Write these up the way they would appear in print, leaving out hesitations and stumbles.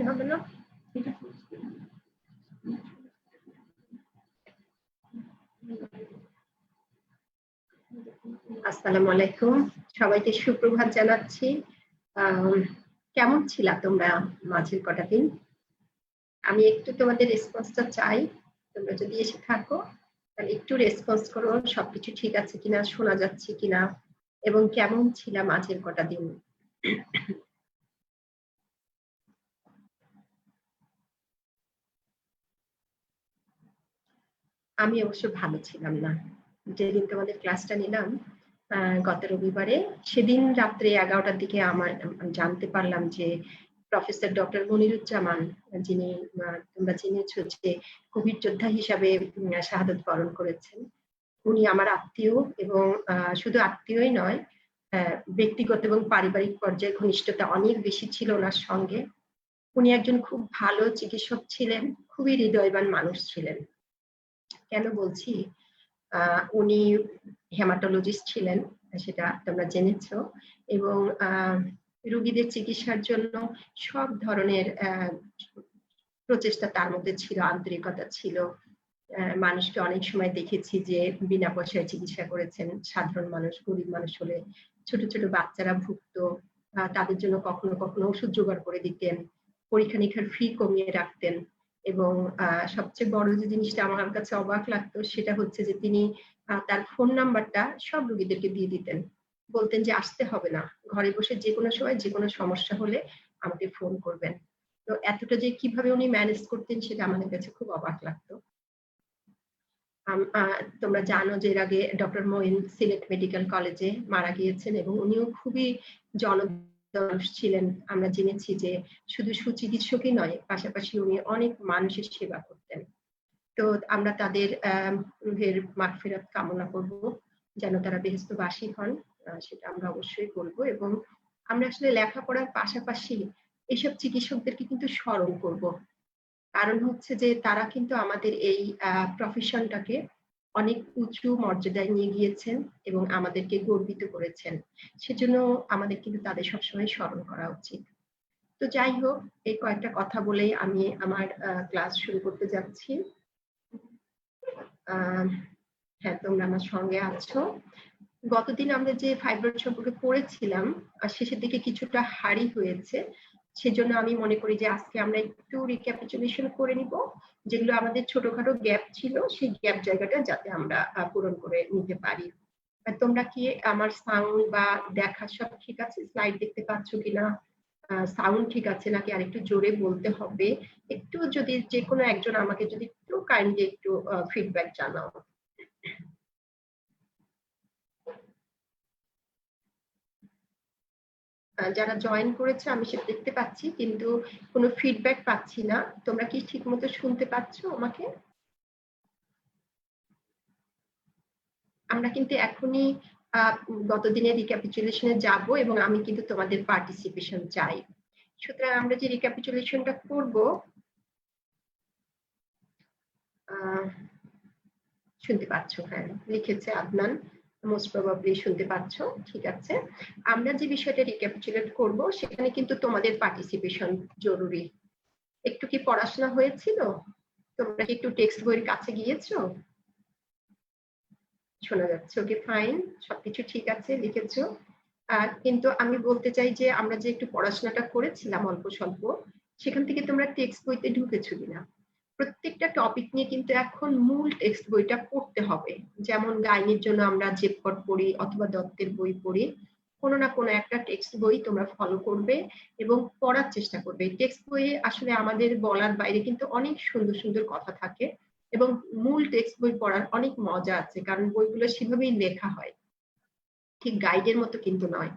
হবে না। আসসালামু আলাইকুম, সবাইকে সুপ্রভাত জানাচ্ছি। কেমন ছিলা তোমরা মাঝের কটা দিন? আমি একটু তোমাদের রেসপন্সটা চাই। তোমরা যদি এসে থাকো তাহলে একটু রেসপন্স করো, সবকিছু ঠিক আছে কিনা, শোনা যাচ্ছে কিনা, এবং কেমন ছিলা মাঝের কটা দিন। আমি অবশ্য ভালো ছিলাম না। যেদিন তোমাদের ক্লাসটা নিলাম গত রবিবারে, সেদিন রাত্রে 11টার দিকে আমার জানতে পারলাম যে প্রফেসর ডক্টর মনিরুজ্জামান, যিনি তোমরা জেনেছো যে কোভিড যোদ্ধা হিসাবে শাহাদত বরণ করেছেন, উনি আমার আত্মীয়, এবং শুধু আত্মীয়ই নয়, ব্যক্তিগত এবং পারিবারিক পর্যায়ে ঘনিষ্ঠতা অনেক বেশি ছিল ওনার সঙ্গে। উনি একজন খুব ভালো চিকিৎসক ছিলেন, খুবই হৃদয়বান মানুষ ছিলেন। কেন বলছি, উনি হেমাটোলজিস্ট ছিলেন, সেটা তোমরা জেনেছো, এবং রোগীদের চিকিৎসার জন্য সব ধরনের প্রচেষ্টা তার মধ্যে ছিল, আন্তরিকতা ছিল। মানুষকে অনেক সময় দেখেছি যে বিনা পয়সায় চিকিৎসা করেছেন। সাধারণ মানুষ, গরিব মানুষ হলে, ছোট ছোট বাচ্চারা ভুগতো, তাদের জন্য কখনো কখনো ওষুধ জোগাড় করে দিতেন, পরীক্ষা নিরীক্ষার ফি কমিয়ে রাখতেন। এবং সবচেয়ে বড় যে জিনিসটা আমার কাছে অবাক লাগতো সেটা হচ্ছে যে তিনি তার ফোন নাম্বারটা সব রোগীদেরকে দিয়ে দিতেন, বলতেন যে আসতে হবে না, ঘরে বসে যে কোনো সময় যে কোনো সমস্যা হলে আমাকে ফোন করবেন। তো এতটা যে কিভাবে উনি ম্যানেজ করতেন সেটা আমাদের কাছে খুব অবাক লাগতো। তোমরা জানো যে এর আগে ডক্টর মঈন সিলেট মেডিকেল কলেজে মারা গিয়েছেন, এবং উনিও খুবই জনপ্রিয় ছিলেন। আমরা জেনেছি যে শুধু সুচিকিৎসকই নয়, পাশাপাশি উনি অনেক মানুষের সেবা করতেন। তো আমরা তাদের রুহের মাগফিরাত কামনা করব, যেন তারা বেহেশতবাসী হন, সেটা আমরা অবশ্যই বলবো। এবং আমরা আসলে লেখাপড়ার পাশাপাশি এসব চিকিৎসকদেরকে কিন্তু স্মরণ করব, কারণ হচ্ছে যে তারা কিন্তু আমাদের এই প্রফেশনটাকে অনেক উঁচু মর্যাদায় নিয়ে গিয়েছেন এবং আমাদেরকে গর্বিত করেছেন। সেজন্য আমাদের কিন্তু তাদের সবসময় স্মরণ করা উচিত। তো যাই হোক, এই কয়েকটা কথা বলেই আমি আমার ক্লাস শুরু করতে যাচ্ছি। হ্যাঁ, তোমরা আমার সঙ্গে আছো। গতদিন আমরা যে ফাইব্রয়েড সম্পর্কে পড়েছিলাম, শেষের দিকে কিছুটা হারি হয়েছে। সেজন্য আমি মনে করি যে আজকে আমরা একটু রিক্যাপিচুলেশন করে নিব, যেগুলো আমাদের ছোটখাটো গ্যাপ ছিল সেই গ্যাপ জায়গাটা যাতে আমরা পূরণ করে নিতে পারি। তোমরা কি আমার সাউন্ড বা দেখা সব ঠিক আছে? স্লাইড দেখতে পাচ্ছ কিনা, সাউন্ড ঠিক আছে নাকি আরেকটু জোরে বলতে হবে? একটু যদি যে কোনো একজন আমাকে যদি একটু কাইন্ডলি একটু ফিডব্যাক জানাও। যারা জয়েন করেছে আমি সেটা দেখতে পাচ্ছি, কিন্তু কোনো ফিডব্যাক পাচ্ছি না। তোমরা কি ঠিক মতো শুনতে পাচ্ছ আমাকে? আমরা কিন্তু এখনই গতদিনের রিক্যাপিচুলেশনে যাব, এবং আমি কিন্তু তোমাদের পার্টিসিপেশন চাই। সুতরাং আমরা যে রিক্যাপিচুলেশনটা করব, শুনতে পাচ্ছ? হ্যাঁ, লিখেছে আদনান, মোস্ট প্রবাবলি শুনতে পাচ্ছ। ঠিক আছে, আমরা যে বিষয়টা রিক্যাপিচুলেট করব সেখানে কিন্তু তোমাদের পার্টিসিপেশন জরুরি। একটু কি পড়াশোনা হয়েছিল? তোমরা কি একটু টেক্সট বইয়ের কাছে গিয়েছো? শোনা যাচ্ছে? ওকে, ফাইন, সবকিছু ঠিক আছে, লিখেছো। কিন্তু আমি বলতে চাই যে আমরা যে একটু পড়াশোনাটা করেছিলাম অল্প স্বল্প, সেখান থেকে তোমরা টেক্সট বইতে ঢুকেছো কিনা? প্রত্যেকটা টপিক নিয়ে কিন্তু এখন মূল টেক্সট বইটা পড়তে হবে। যেমন গাইনির জন্য আমরা জেপকট পড়ি অথবা দত্তের বই পড়ি, কোনো না কোনো একটা টেক্সট বই তোমরা ফলো করবে এবং পড়ার চেষ্টা করবে। টেক্সট বইয়ে আসলে আমাদের বলার বাইরে কিন্তু অনেক সুন্দর সুন্দর কথা থাকে, এবং মূল টেক্সট বই পড়ার অনেক মজা আছে, কারণ বইগুলো সেভাবেই লেখা হয়, ঠিক গাইডের মতো কিন্তু নয়।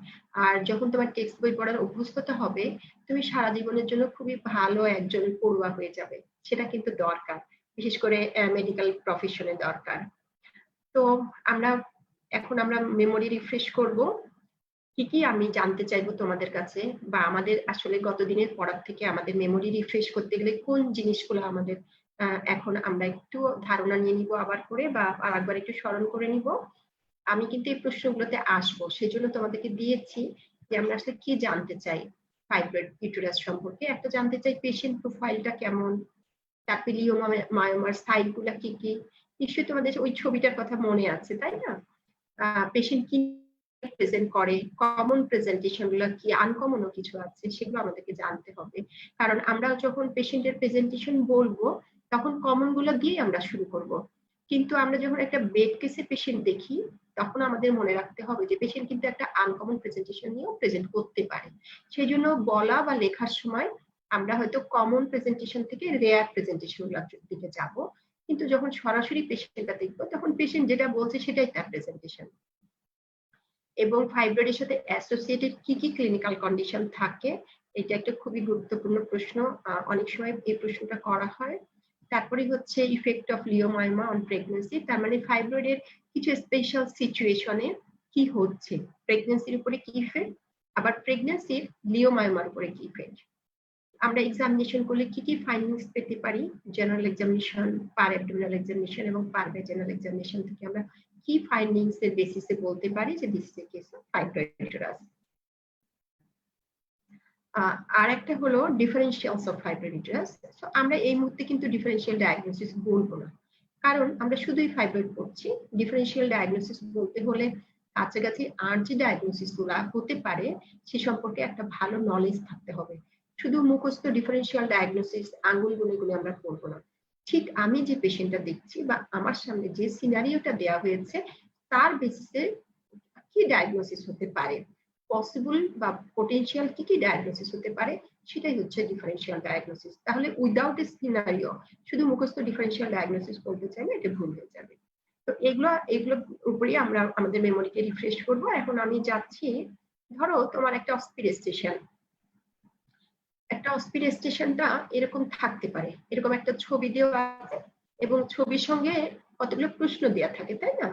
আর যখন তোমার টেক্সট বই পড়ার অভ্যস্ততা হবে, তুমি সারা জীবনের জন্য খুবই ভালো একজন পড়ুয়া হয়ে যাবে। সেটা কিন্তু দরকার, বিশেষ করে মেডিকেল প্রফেশনে দরকার। তো আমরা এখন আমরা মেমোরি রিফ্রেশ করব। কি আমি জানতে চাইবো তোমাদের কাছে, বা আমাদের আসলে গত দিনের পড়ার থেকে আমাদের মেমোরি রিফ্রেশ করতে গেলে কোন জিনিসগুলো আমাদের এখন আমরা একটু ধারণা নিয়ে নিব আবার করে, বা আরেকবার একটু স্মরণ করে নিব। আমি কিন্তু এই প্রশ্নগুলোতে আসবো, সেজন্য তোমাদেরকে দিয়েছি যে আমরা আসলে কি জানতে চাই ফাইব্রয়েড ইউটেরাস সম্পর্কে। একটা জানতে চাই পেশেন্ট প্রোফাইলটা কেমন, তারপরে লিওমায়োমার সাইটগুলো কি কি। নিশ্চয়ই তোমাদের ওই ছবিটার কথা মনে আছে, তাই না? পেশেন্ট কি প্রেজেন্ট করে, কমন প্রেজেন্টেশন গুলো কি, আনকমনও কিছু আছে, সেগুলো আমাদেরকে জানতে হবে। কারণ আমরা যখন পেশেন্টের প্রেজেন্টেশন বলবো তখন কমন গুলো দিয়ে আমরা শুরু করব, কিন্তু আমরা যখন একটা বেড কেসে পেশেন্ট দেখি তখন আমাদের মনে রাখতে হবে যে পেশেন্ট কিন্তু একটা আনকমন প্রেজেন্টেশন নিয়েও প্রেজেন্ট করতে পারে। সেই জন্য বলা বা লেখার সময় আমরা হয়তো কমন প্রেজেন্টেশন থেকে রেয়ার প্রেজেন্টেশন গুলোর দিকে যাব, কিন্তু যখন সরাসরি পেশেন্টটা দেখবো তখন পেশেন্ট যেটা বলছে সেটাই তার প্রেজেন্টেশন। এবং ফাইব্রয়েডের সাথে অ্যাসোসিয়েটেড কি কি ক্লিনিক্যাল কন্ডিশন থাকে, এটা একটা খুবই গুরুত্বপূর্ণ প্রশ্ন, অনেক সময় এই প্রশ্নটা করা হয়। তারপরে হচ্ছে effect of leiomyoma on pregnancy, তার মানে ফাইব্রয়েডের কিছু স্পেশাল সিচুয়েশনে কি হচ্ছে, প্রেগন্যান্সির উপরে কি ইফেক্ট, আবার প্রেগন্যান্সির লিওমায়োমার উপরে কি ইফেক্ট। আমরা এক্সামিনেশন করলে কি কি ফাইন্ডিংস পেতে পারি, জেনারেল এক্সামিনেশন, পার অ্যাবডোমিনাল এক্সামিনেশন এবং পার ভ্যাজিনাল এক্সামিনেশন থেকে আমরা কি ফাইন্ডিংস এর বেসিসে বলতে পারি যে this is a case of fibroid uterus. আর একটা হলো differentials of fibroid uterus. So আমরা এই মুহূর্তে কিন্তু ডিফারেনশিয়াল ডায়াগনোসিস বলবো না, কারণ আমরা শুধুই ফাইব্রয়েড পড়ছি। ডিফারেনশিয়াল ডায়াগনোসিস বলতে হলে কাছাকাছি আর যে ডায়াগনোসিস গুলা হতে পারে সে সম্পর্কে একটা ভালো নলেজ থাকতে হবে। শুধু মুখস্থ ডিফারেনশিয়াল ডায়াগনোসিস আঙ্গুল গুনে গুনে আমরা পড়বো না। ঠিক আমি যে পেশেন্টটা দেখছি বা আমার সামনে যে সিনারিওটা দেওয়া হয়েছে তার বেসিসে কি ডায়াগনোসিস হতে পারে, পসিবল বা পোটেনশিয়াল কি কি ডায়াগনোসিস হতে পারে, সেটাই হচ্ছে ডিফারেনশিয়াল ডায়াগনোসিস। তাহলে উইদাউট এ সিনারিও শুধু মুখস্থ ডিফারেনশিয়াল ডায়াগনোসিস বলতে চাইলে এটা ভুল হয়ে যাবে। তো এগুলোর উপরেই আমরা আমাদের মেমোরিকে রিফ্রেশ করব। এখন আমি যাচ্ছি, ধরো তোমার একটা অস্পিরেস্টেশনটা এরকম থাকতে পারে, এরকম একটা ছবি দেওয়া আছে এবং ছবির সঙ্গে কতগুলো প্রশ্ন দেওয়া থাকে, তাই না?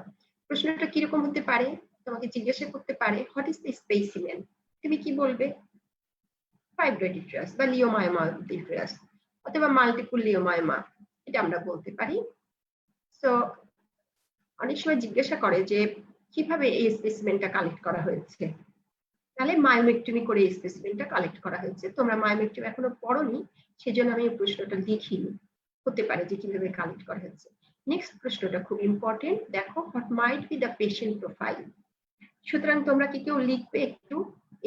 প্রশ্নটা কিরকম হতে পারে, তোমাকে জিজ্ঞাসা করতে পারে হোয়াট ইজ দ্য স্পেসিমেন, তুমি কি বলবে? ফাইব্রয়েড ইউটেরাস বা লিওমায়োমা ইউটেরাস অথবা মাল্টিপল লিওমায়োমা, এটা আমরা বলতে পারি। সো অনেক সময় জিজ্ঞাসা করে যে কিভাবে এই স্পেসিমেনটা কালেক্ট করা হয়েছে, তাহলে মায়োমেক্টমি করে এই স্পেসিমেনটা কালেক্ট করা হয়েছে। তোমরা মায়োমেক্টমি এখনো পড়োনি, সেজন্য আমি এই প্রশ্নটা লিখিনি, হতে পারে যে কিভাবে কালেক্ট করা হয়েছে। নেক্সট প্রশ্নটা খুব ইম্পর্টেন্ট, দেখো what might be the patient profile. সুতরাং তোমরা কি কেউ লিখবে একটু,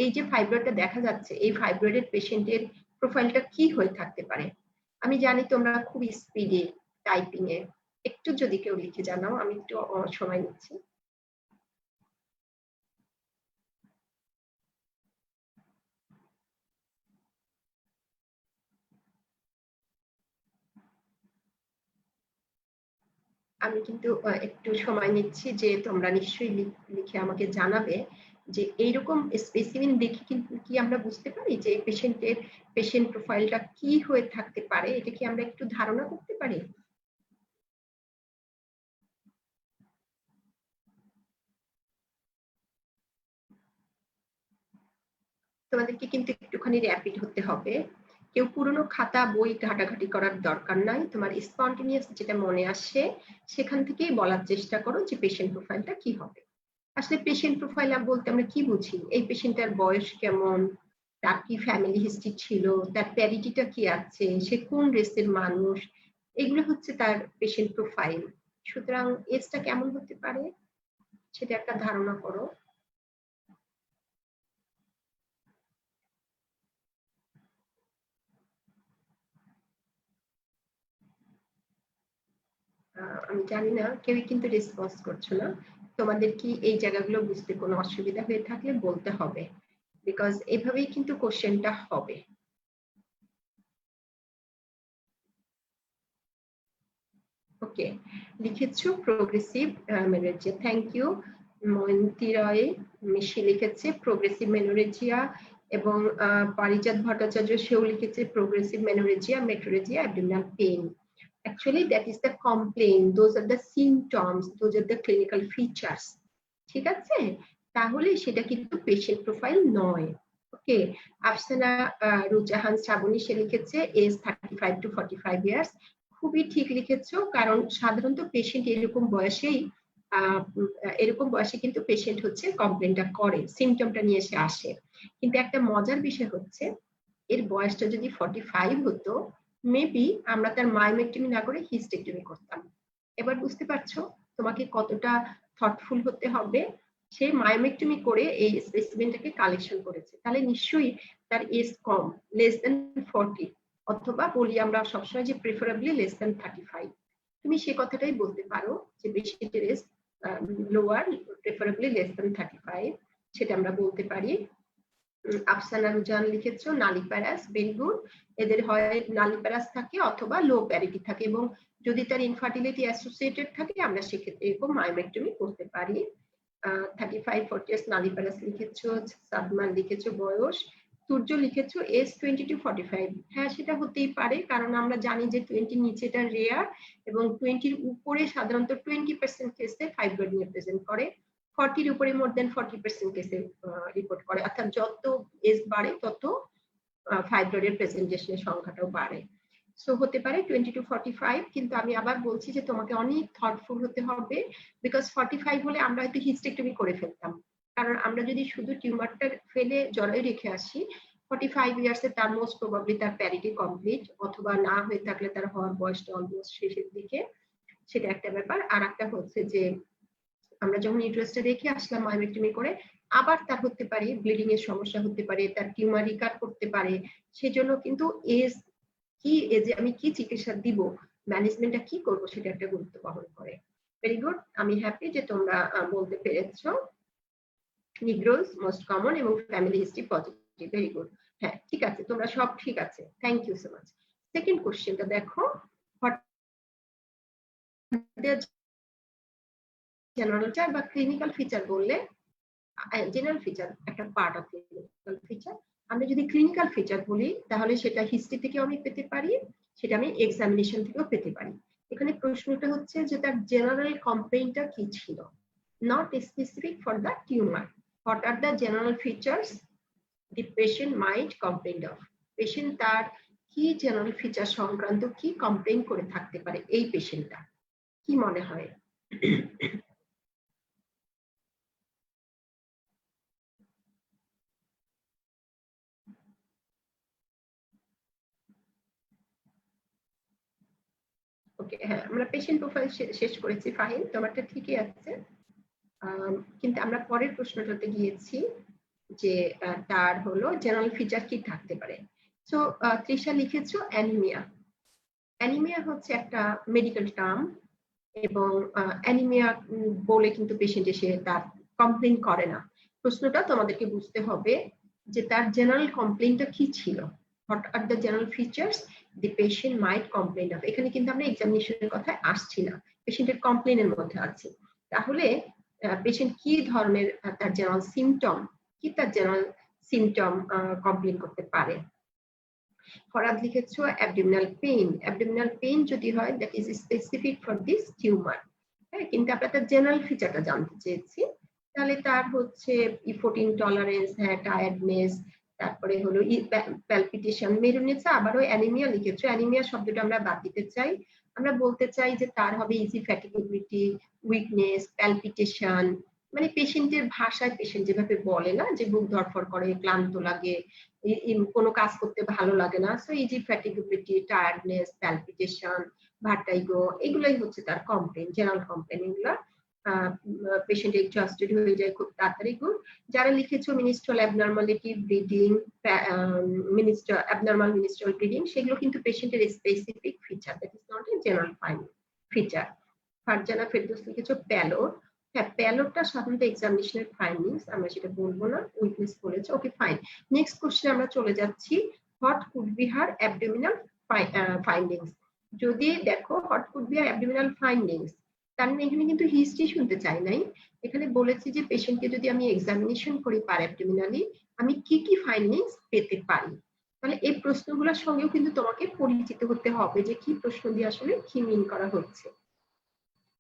এই যে ফাইব্রয়েডটা দেখা যাচ্ছে এই ফাইব্রয়েডের পেশেন্টের প্রোফাইলটা কি হয়ে থাকতে পারে। আমি জানি তোমরা খুব স্পিডে টাইপিং এ, একটু যদি কেউ লিখে জানাও, আমি একটু সময় নিচ্ছি। আমি কিন্তু একটু সময় নিচ্ছি যে তোমরা নিশ্চয়ই লিখে আমাকে জানাবে যে এইরকম স্পেসিমেন দেখে কিন্তু কি আমরা বুঝতে পারি যে পেশেন্ট প্রোফাইলটা কি হয়ে থাকতে পারে, এটা কি আমরা একটু ধারণা করতে পারি? তোমাদেরকে কিন্তু একটুখানি র্যাপিড হতে হবে, কেউ পুরনো খাতা বই ঘাটাঘাটি করার দরকার নাই, তোমার স্পন্টেনিয়াস যেটা মনে আসে সেখান থেকেই বলার চেষ্টা করো যে পেশেন্ট প্রোফাইলটা কি হবে। আসলে পেশেন্ট প্রোফাইল বলতে আমরা কি বুঝি, এই পেশেন্টের বয়স কেমন, তার কি ফ্যামিলি হিস্ট্রি ছিল, তার প্যারিটিটা কি আছে, সে কোন রেসের মানুষ, এগুলো হচ্ছে তার পেশেন্ট প্রোফাইল। সুতরাং এজটা কেমন হতে পারে সেটা একটা ধারণা করো। আমি জানি না, কেউই কিন্তু রেসপন্স করছো না। তোমাদের কি এই জায়গাগুলো বুঝতে কোনো অসুবিধা হয়ে থাকলে বলতে হবে, বিকজ এভাবেই কিন্তু কোশ্চেনটা হবে। ওকে, লিখেছো প্রোগ্রেসিভ মেনোরেজিয়া, থ্যাংক ইউ। ময়ন্তী রয় মিশি লিখেছে প্রোগ্রেসিভ মেনোরেজিয়া, এবং পারিজাত ভট্টাচার্য সেও লিখেছে progressive menorrhagia, metrorrhagia, abdominal pain. Actually, that is the complaint. Those are the symptoms. Those are the clinical features. ঠিক আছে, তাহলে সেটা কিন্তু পেশেন্ট প্রোফাইল নয়। ওকে, আফসানা রুজাহান শ্রাবণী সে লিখেছে এজ 35 to 45 ইয়ার্স। খুবই ঠিক লিখেছো, কারণ সাধারণত পেশেন্ট এরকম বয়সে কিন্তু পেশেন্ট হচ্ছে কমপ্লেনটা করে, সিমটমটা নিয়ে এসে আসে। কিন্তু একটা মজার বিষয় হচ্ছে এর বয়সটা যদি 45 হতো, মেবি আমরা তার মায়োমেক্টমি না করে হিস্টেক্টমি করতাম। এবার বুঝতে পারছো তোমাকে কতটা থটফুল হতে হবে। সে মায়োমেক্টমি করে এই স্পেসিমেনটাকে কালেকশন করেছে, তাহলে নিশ্চয়ই তার এজ কম, লেস দেন 40, অথবা বলি আমরা সবসময় যে প্রেফারেবলি লেস দেন 35। তুমি সে কথাটাই বলতে পারো যে পেশেন্টের age lower, preferably less than 35, সেটা আমরা বলতে পারি। আফসানা রুজান লিখেছো নালিপ্যারাস, ভেরি গুড। এদের হয় নালিপ্যারাস থাকে অথবা লো প্যারিটি থাকে, এবং যদি তার ইনফার্টিলিটি অ্যাসোসিয়েটেড থাকে আমরা সেক্ষেত্রে এরকম মায়োমেক্টমি করতে পারি। 35-40 ইয়ার্স নালিপ্যারাস লিখেছো। সাদমান লিখেছো বয়স। সূর্য লিখেছো এজ 20 to 45। হ্যাঁ, সেটা হতেই পারে, কারণ আমরা জানি যে 20 নিচেটা রেয়ার, এবং 20 উপরে সাধারণত 20% কেসে ফাইব্রয়েড নিয়ে প্রেজেন্ট করে, 40 উপরে মোর দেন 40% কেসে রিপোর্ট করে। অর্থাৎ যত এজ বাড়ে তত ফাইব্রয়েডের প্রেজেন্টেশনের সংখ্যাটাও বাড়ে। সো হতে পারে 20 to 45, কিন্তু আমি আবার বলছি যে তোমাকে অনেক থটফুল হতে হবে, বিকজ 45 হলে আমরা হয়তো হিস্টেক্টমি করে ফেলতাম। কারণ আমরা যদি শুধু টিউমারটা ফেলে জরায়ু রেখে আসি, 45 ইয়ার্সে তার মোস্ট প্রবাবলি তার প্যারিটি কমপ্লিট, অথবা না হয়ে থাকলে তার হওয়ার বয়সটা অলমোস্ট শেষের দিকে। সেটা একটা ব্যাপার। আর একটা হচ্ছে যে আমরা যখন ইউটারাসটা রেখে আসলাম মায়োমেক্টমি করে, আবার তার হতে পারে ব্লিডিং এর সমস্যা হতে পারে, তার টিউমার রিকার করতে পারে। সেজন্য কিন্তু এজ কি, এজে আমি কি চিকিৎসা দিব, ম্যানেজমেন্টটা কি করব, সেটা একটা গুরুত্ব বহন করে। ভেরি গুড, আমি হ্যাপি যে তোমরা বলতে পেরেছো নিগ্রোস মোস্ট কমন এবং family history positive. Very good. হ্যাঁ, ঠিক আছে, তোমরা সব ঠিক আছে, thank you so much. Second কোশ্চেনটা দেখো, জেনারেল ফিচার বা ক্লিনিক্যাল ফিচার বললে, জেনারেল ফিচার একটা পার্ট অফ ক্লিনিক্যাল ফিচার। আমরা যদি ক্লিনিক্যাল ফিচার বলি তাহলে সেটা হিস্ট্রি থেকেও আমি পেতে পারি, সেটা আমি এক্সামিনেশন থেকেও পেতে পারি। এখানে প্রশ্নটা হচ্ছে যে তার জেনারেল কমপ্লেইনটা কি ছিল, not specific for the tumour. What are the general features the patient might complain of. Patient তার কি জেনারেল ফিচার সংক্রান্ত কি কমপ্লেইন করে থাকতে পারে এই পেশেন্টটা, কি মনে হয়? ওকে, হ্যাঁ, আমরা পেশেন্ট প্রোফাইল শেষ করেছি। ফাহিম, তোমারটা ঠিকই আছে, কিন্তু আমরা পরের প্রশ্নটাতে গিয়েছি যে তার হলো জেনারেল ফিচার কি থাকতে পারে। সো তৃষা লিখেছো অ্যানিমিয়া। অ্যানিমিয়া হচ্ছে একটা মেডিকেল টার্ম, এবং অ্যানিমিয়া বলে কিন্তু পেশেন্ট এসে তার কমপ্লেইন করে না। প্রশ্নটা তোমাদেরকে বুঝতে হবে যে তার জেনারেল কমপ্লেইনটা কি ছিল, what are the general features the patient might complain of. এখানে কিন্তু আমরা এক্সামিনেশনের কথায় আসছি না, পেশেন্টের কমপ্লেইনের মধ্যে আছি। তাহলে পেশেন্ট কি ধরনের তার জেনারেল সিমটম, কি তার জেনারেল সিমটম কমপ্লেইন করতে পারে। ফরাদ লিখেছো অ্যাবডোমিনাল পেইন। অ্যাবডোমিনাল পেইন যদি হয় that is specific for this tumour. হ্যাঁ, কিন্তু আমরা তার জেনারেল ফিচারটা জানতে চেয়েছি। তাহলে তার হচ্ছে ইফোর্ট ইনটলারেন্স, হ্যাঁ, টায়ার্ডনেস, তারপরে হলো প্যালপিটেশন। মেরুনেছে আবারও অ্যানিমিয়া লিখেছো। অ্যানিমিয়া শব্দটা আমরা বাদ দিতে চাই, আমরা বলতে চাই যে তার হবে ইজি ফ্যাটিগেবিলিটি, উইকনেস, প্যালপিটেশন। মানে পেশেন্টের ভাষায় পেশেন্ট যেভাবে বলে না, যে বুক ধরফর করে, ক্লান্ত লাগে, কোনো কাজ করতে ভালো লাগে না। So easy fatigability, tiredness, palpitation, vertigo, এগুলাই হচ্ছে তার কমপ্লেইন, জেনারেল কমপ্লেইন। এগুলা পেশেন্ট এক্সস্টেড হয়ে যায় খুব তাড়াতাড়ি। গুড। যারা লিখেছো menstrual abnormality, bleeding, abnormal menstrual bleeding, সেগুলো কিন্তু পেশেন্টের specific feature, that is not a general feature. Farzana Ferdous লিখেছো প্যালোর। হ্যাঁ, প্যালোরটা সাধারণত এক্সামিনেশনের ফাইন্ডিংস, আমরা সেটা বলবো না, উইকনেস বলেছে। ওকে, ফাইন। নেক্সট কোশ্চেন আমরা চলে যাচ্ছি, what could be her abdominal findings. যদি দেখো what could be her abdominal findings, তার মানে এখানে কিন্তু হিস্ট্রি শুনতে চাই নাই, এখানে বলেছি যে পেশেন্টকে যদি আমি এক্সামিনেশন করি পার অ্যাবডোমিনালি, আমি কি কি ফাইন্ডিংস পেতে পারি। তাহলে এই প্রশ্নগুলোর সঙ্গেও কিন্তু তোমাকে পরিচিত হতে হবে যে কি প্রশ্ন দিয়ে আসলে কি মিন করা হচ্ছে।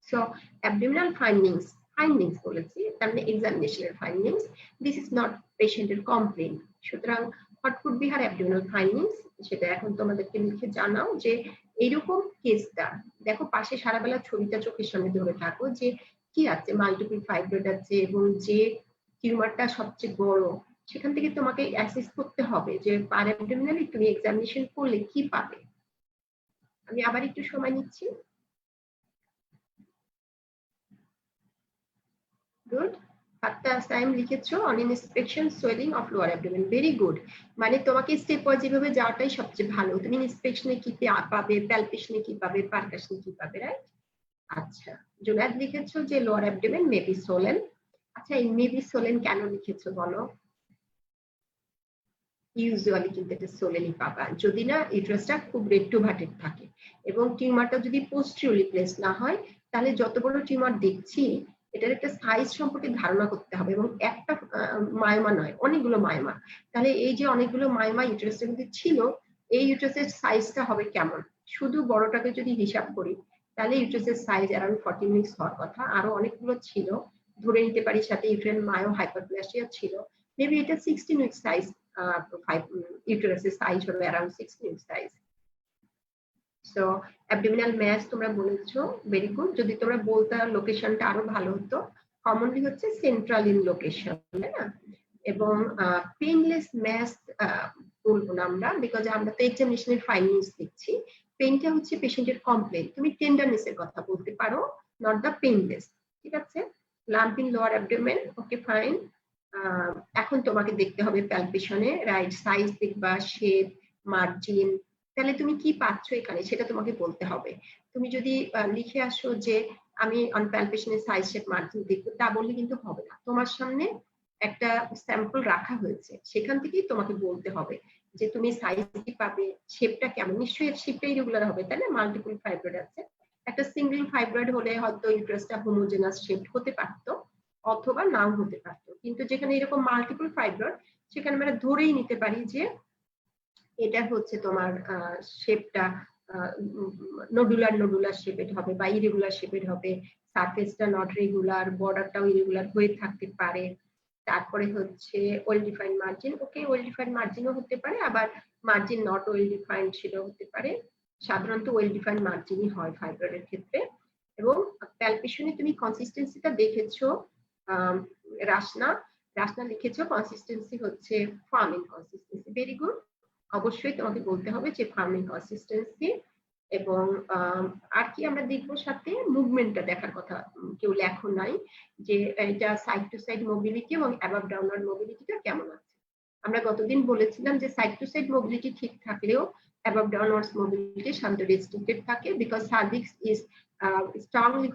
সো অ্যাবডোমিনাল ফাইন্ডিংস, ফাইন্ডিংস বলেছি, তার মানে এক্সামিনেশনের ফাইন্ডিংস, দিস ইজ নট পেশেন্টের কমপ্লেন। সুতরাং what could be her abdominal findings, সেটা এখন তোমাদেরকে লিখে জানাও যে এইরকম কেসটা দেখো, পাশে সারাবেলা ছবিটা চোখের সামনে ধরে থাকো যে কি আছে, মাল্টিপল ফাইব্রয়েড আছে এবং যে টিউমারটা সবচেয়ে বড়, সেখান থেকে তোমাকে অ্যাসেস করতে হবে যে পার অ্যাবডোমিনালি তুমি এক্সামিনেশন করলে কি পাবে। আমি আবার একটু সময় নিচ্ছি। গুড। সাতটা টাইম লিখেছো, on inspection swelling of lower abdomen, very good. মানে তোমাকে স্টেপ ওয়াইজ যেভাবে যাওয়াটাই সবচেয়ে ভালো। তুমি ইন্সপেকশনে কি পাবে, প্যালপেশনে কি পাবে, পারকাশনে কি পাবে, রাইট? আচ্ছা, জুনায়েদ লিখেছো যে লোয়ার অ্যাবডোমেন মেবি সোলেন। আচ্ছা, এই মেবি সোলেন কেন লিখেছো বলো? ইউজুয়ালি কিন্তু এটা সোলেনই পাবা যদি না ইউটারাসটা খুব রেট্রোভার্টেড থাকে এবং টিউমারটা যদি পোস্টেরিয়রলি প্লেস না হয়, তাহলে যত বড় টিউমার দেখছি এটার একটা সাইজ সম্পর্কে ধারণা করতে হবে এবং একটা মায়োমা নয়, অনেকগুলো মায়োমা। তাহলে এই যে অনেকগুলো মায়োমা ইউটারাসের মধ্যে ছিল, এই ইউটারাসের সাইজটা হবে কেমন? শুধু বড়টাকে যদি হিসাব করি তাহলে ইউটারাসের সাইজ অ্যারাউন্ড 40 মিনিটস হওয়ার কথা। আরো অনেকগুলো ছিল, ধরে নিতে পারি সাথে ইউটেরাইন মায়ো হাইপারপ্লাসিয়া ছিল, মেবি এটা 16 উইক সাইজ, ইউটেরাসের সাইজ হবে around 16 week size. So abdominal mass তোমরা বলেছো, ভেরি গুড। যদি তোমরা বলতে লোকেশনটা আরো ভালো হতো, কমনলি হচ্ছে সেন্ট্রাল ইন লোকেশন, তাই না? এবং পেইনলেস ম্যাস বলবো না আমরা, বিকজ আমরা তো এক্সামিনেশনের ফাইন্ডিংস দেখছি। পেইনটা হচ্ছে পেশেন্টের কমপ্লেন, তুমি টেন্ডারনেসের কথা বলতে পারো, নট দ্য পেইনলেস, ঠিক আছে? Lump in lower abdomen, okay fine. এখন তোমাকে দেখতে হবে প্যালপেশনে, রাইট? সাইজ দেখবা, শেপ, মার্জিন, তাহলে তুমি কি পাচ্ছ এখানে সেটা তোমাকে বলতে হবে। তুমি যদি লিখে আসো যে আমি অন প্যালপেশনের সাইজ, শেপ, মার্জিন দেখবো, তা বললে কিন্তু হবে না। তোমার সামনে একটা স্যাম্পল রাখা হয়েছে, সেখান থেকেই তোমাকে বলতে হবে যে তুমি সাইজ কি পাবে, শেপটা কেমন। নিশ্চয়ই শেপটা ইরেগুলার হবে, তাই না? মাল্টিপল ফাইব্রয়েড আছে, একটা সিঙ্গেল ফাইব্রয়েড হলে হয়তো ইউটারাসটা হোমোজেনাস শেপ হতে পারতো অথবা নাও হতে পারতো, কিন্তু যেখানে এরকম মাল্টিপল ফাইব্রয়েড সেখানে আমরা ধরেই নিতে পারি যে এটা হচ্ছে তোমার শেপটা নডুলার নডুলার শেপেড হবে বা ইরেগুলার শেপেড হবে, সারফেসটা নট রেগুলার, বর্ডারটাও ইরেগুলার হয়ে থাকতে পারে। তারপরে হচ্ছে well defined margin, okay well defined মার্জিনও হতে পারে, আবার মার্জিন নট ওয়েল ডিফাইন্ড সেটাও হতে পারে। সাধারণত ওয়েল ডিফাইন্ড মার্জিনই হয় ফাইব্রয়েডের ক্ষেত্রে। এবং প্যালপেশনে তুমি কনসিস্টেন্সিটা দেখেছো, রাসনা রাসনা লিখেছো কনসিস্টেন্সি হচ্ছে ফার্মিং কনসিস্টেন্সি, ভেরি গুড। অবশ্যই তোমাকে বলতে হবে যে ফার্মিং কনসিস্টেন্সি। এবং আর কি আমরা দেখবো, সাথে মুভমেন্টটা দেখার কথা কেউ লেখো নাই, যে এটা সাইড টু সাইড মোবিলিটি এবং অ্যাবাভ ডাউনওয়ার্ড মোবিলিটিটা কেমন আছে। আমরা গতদিন বলেছিলাম যে সাইড টু সাইড মোবিলিটি ঠিক থাকলেও অ্যাবাভ ডাউনওয়ার্ড মোবিলিটি সাধারণত রেস্ট্রিক্টেড থাকে, because cervix is strongly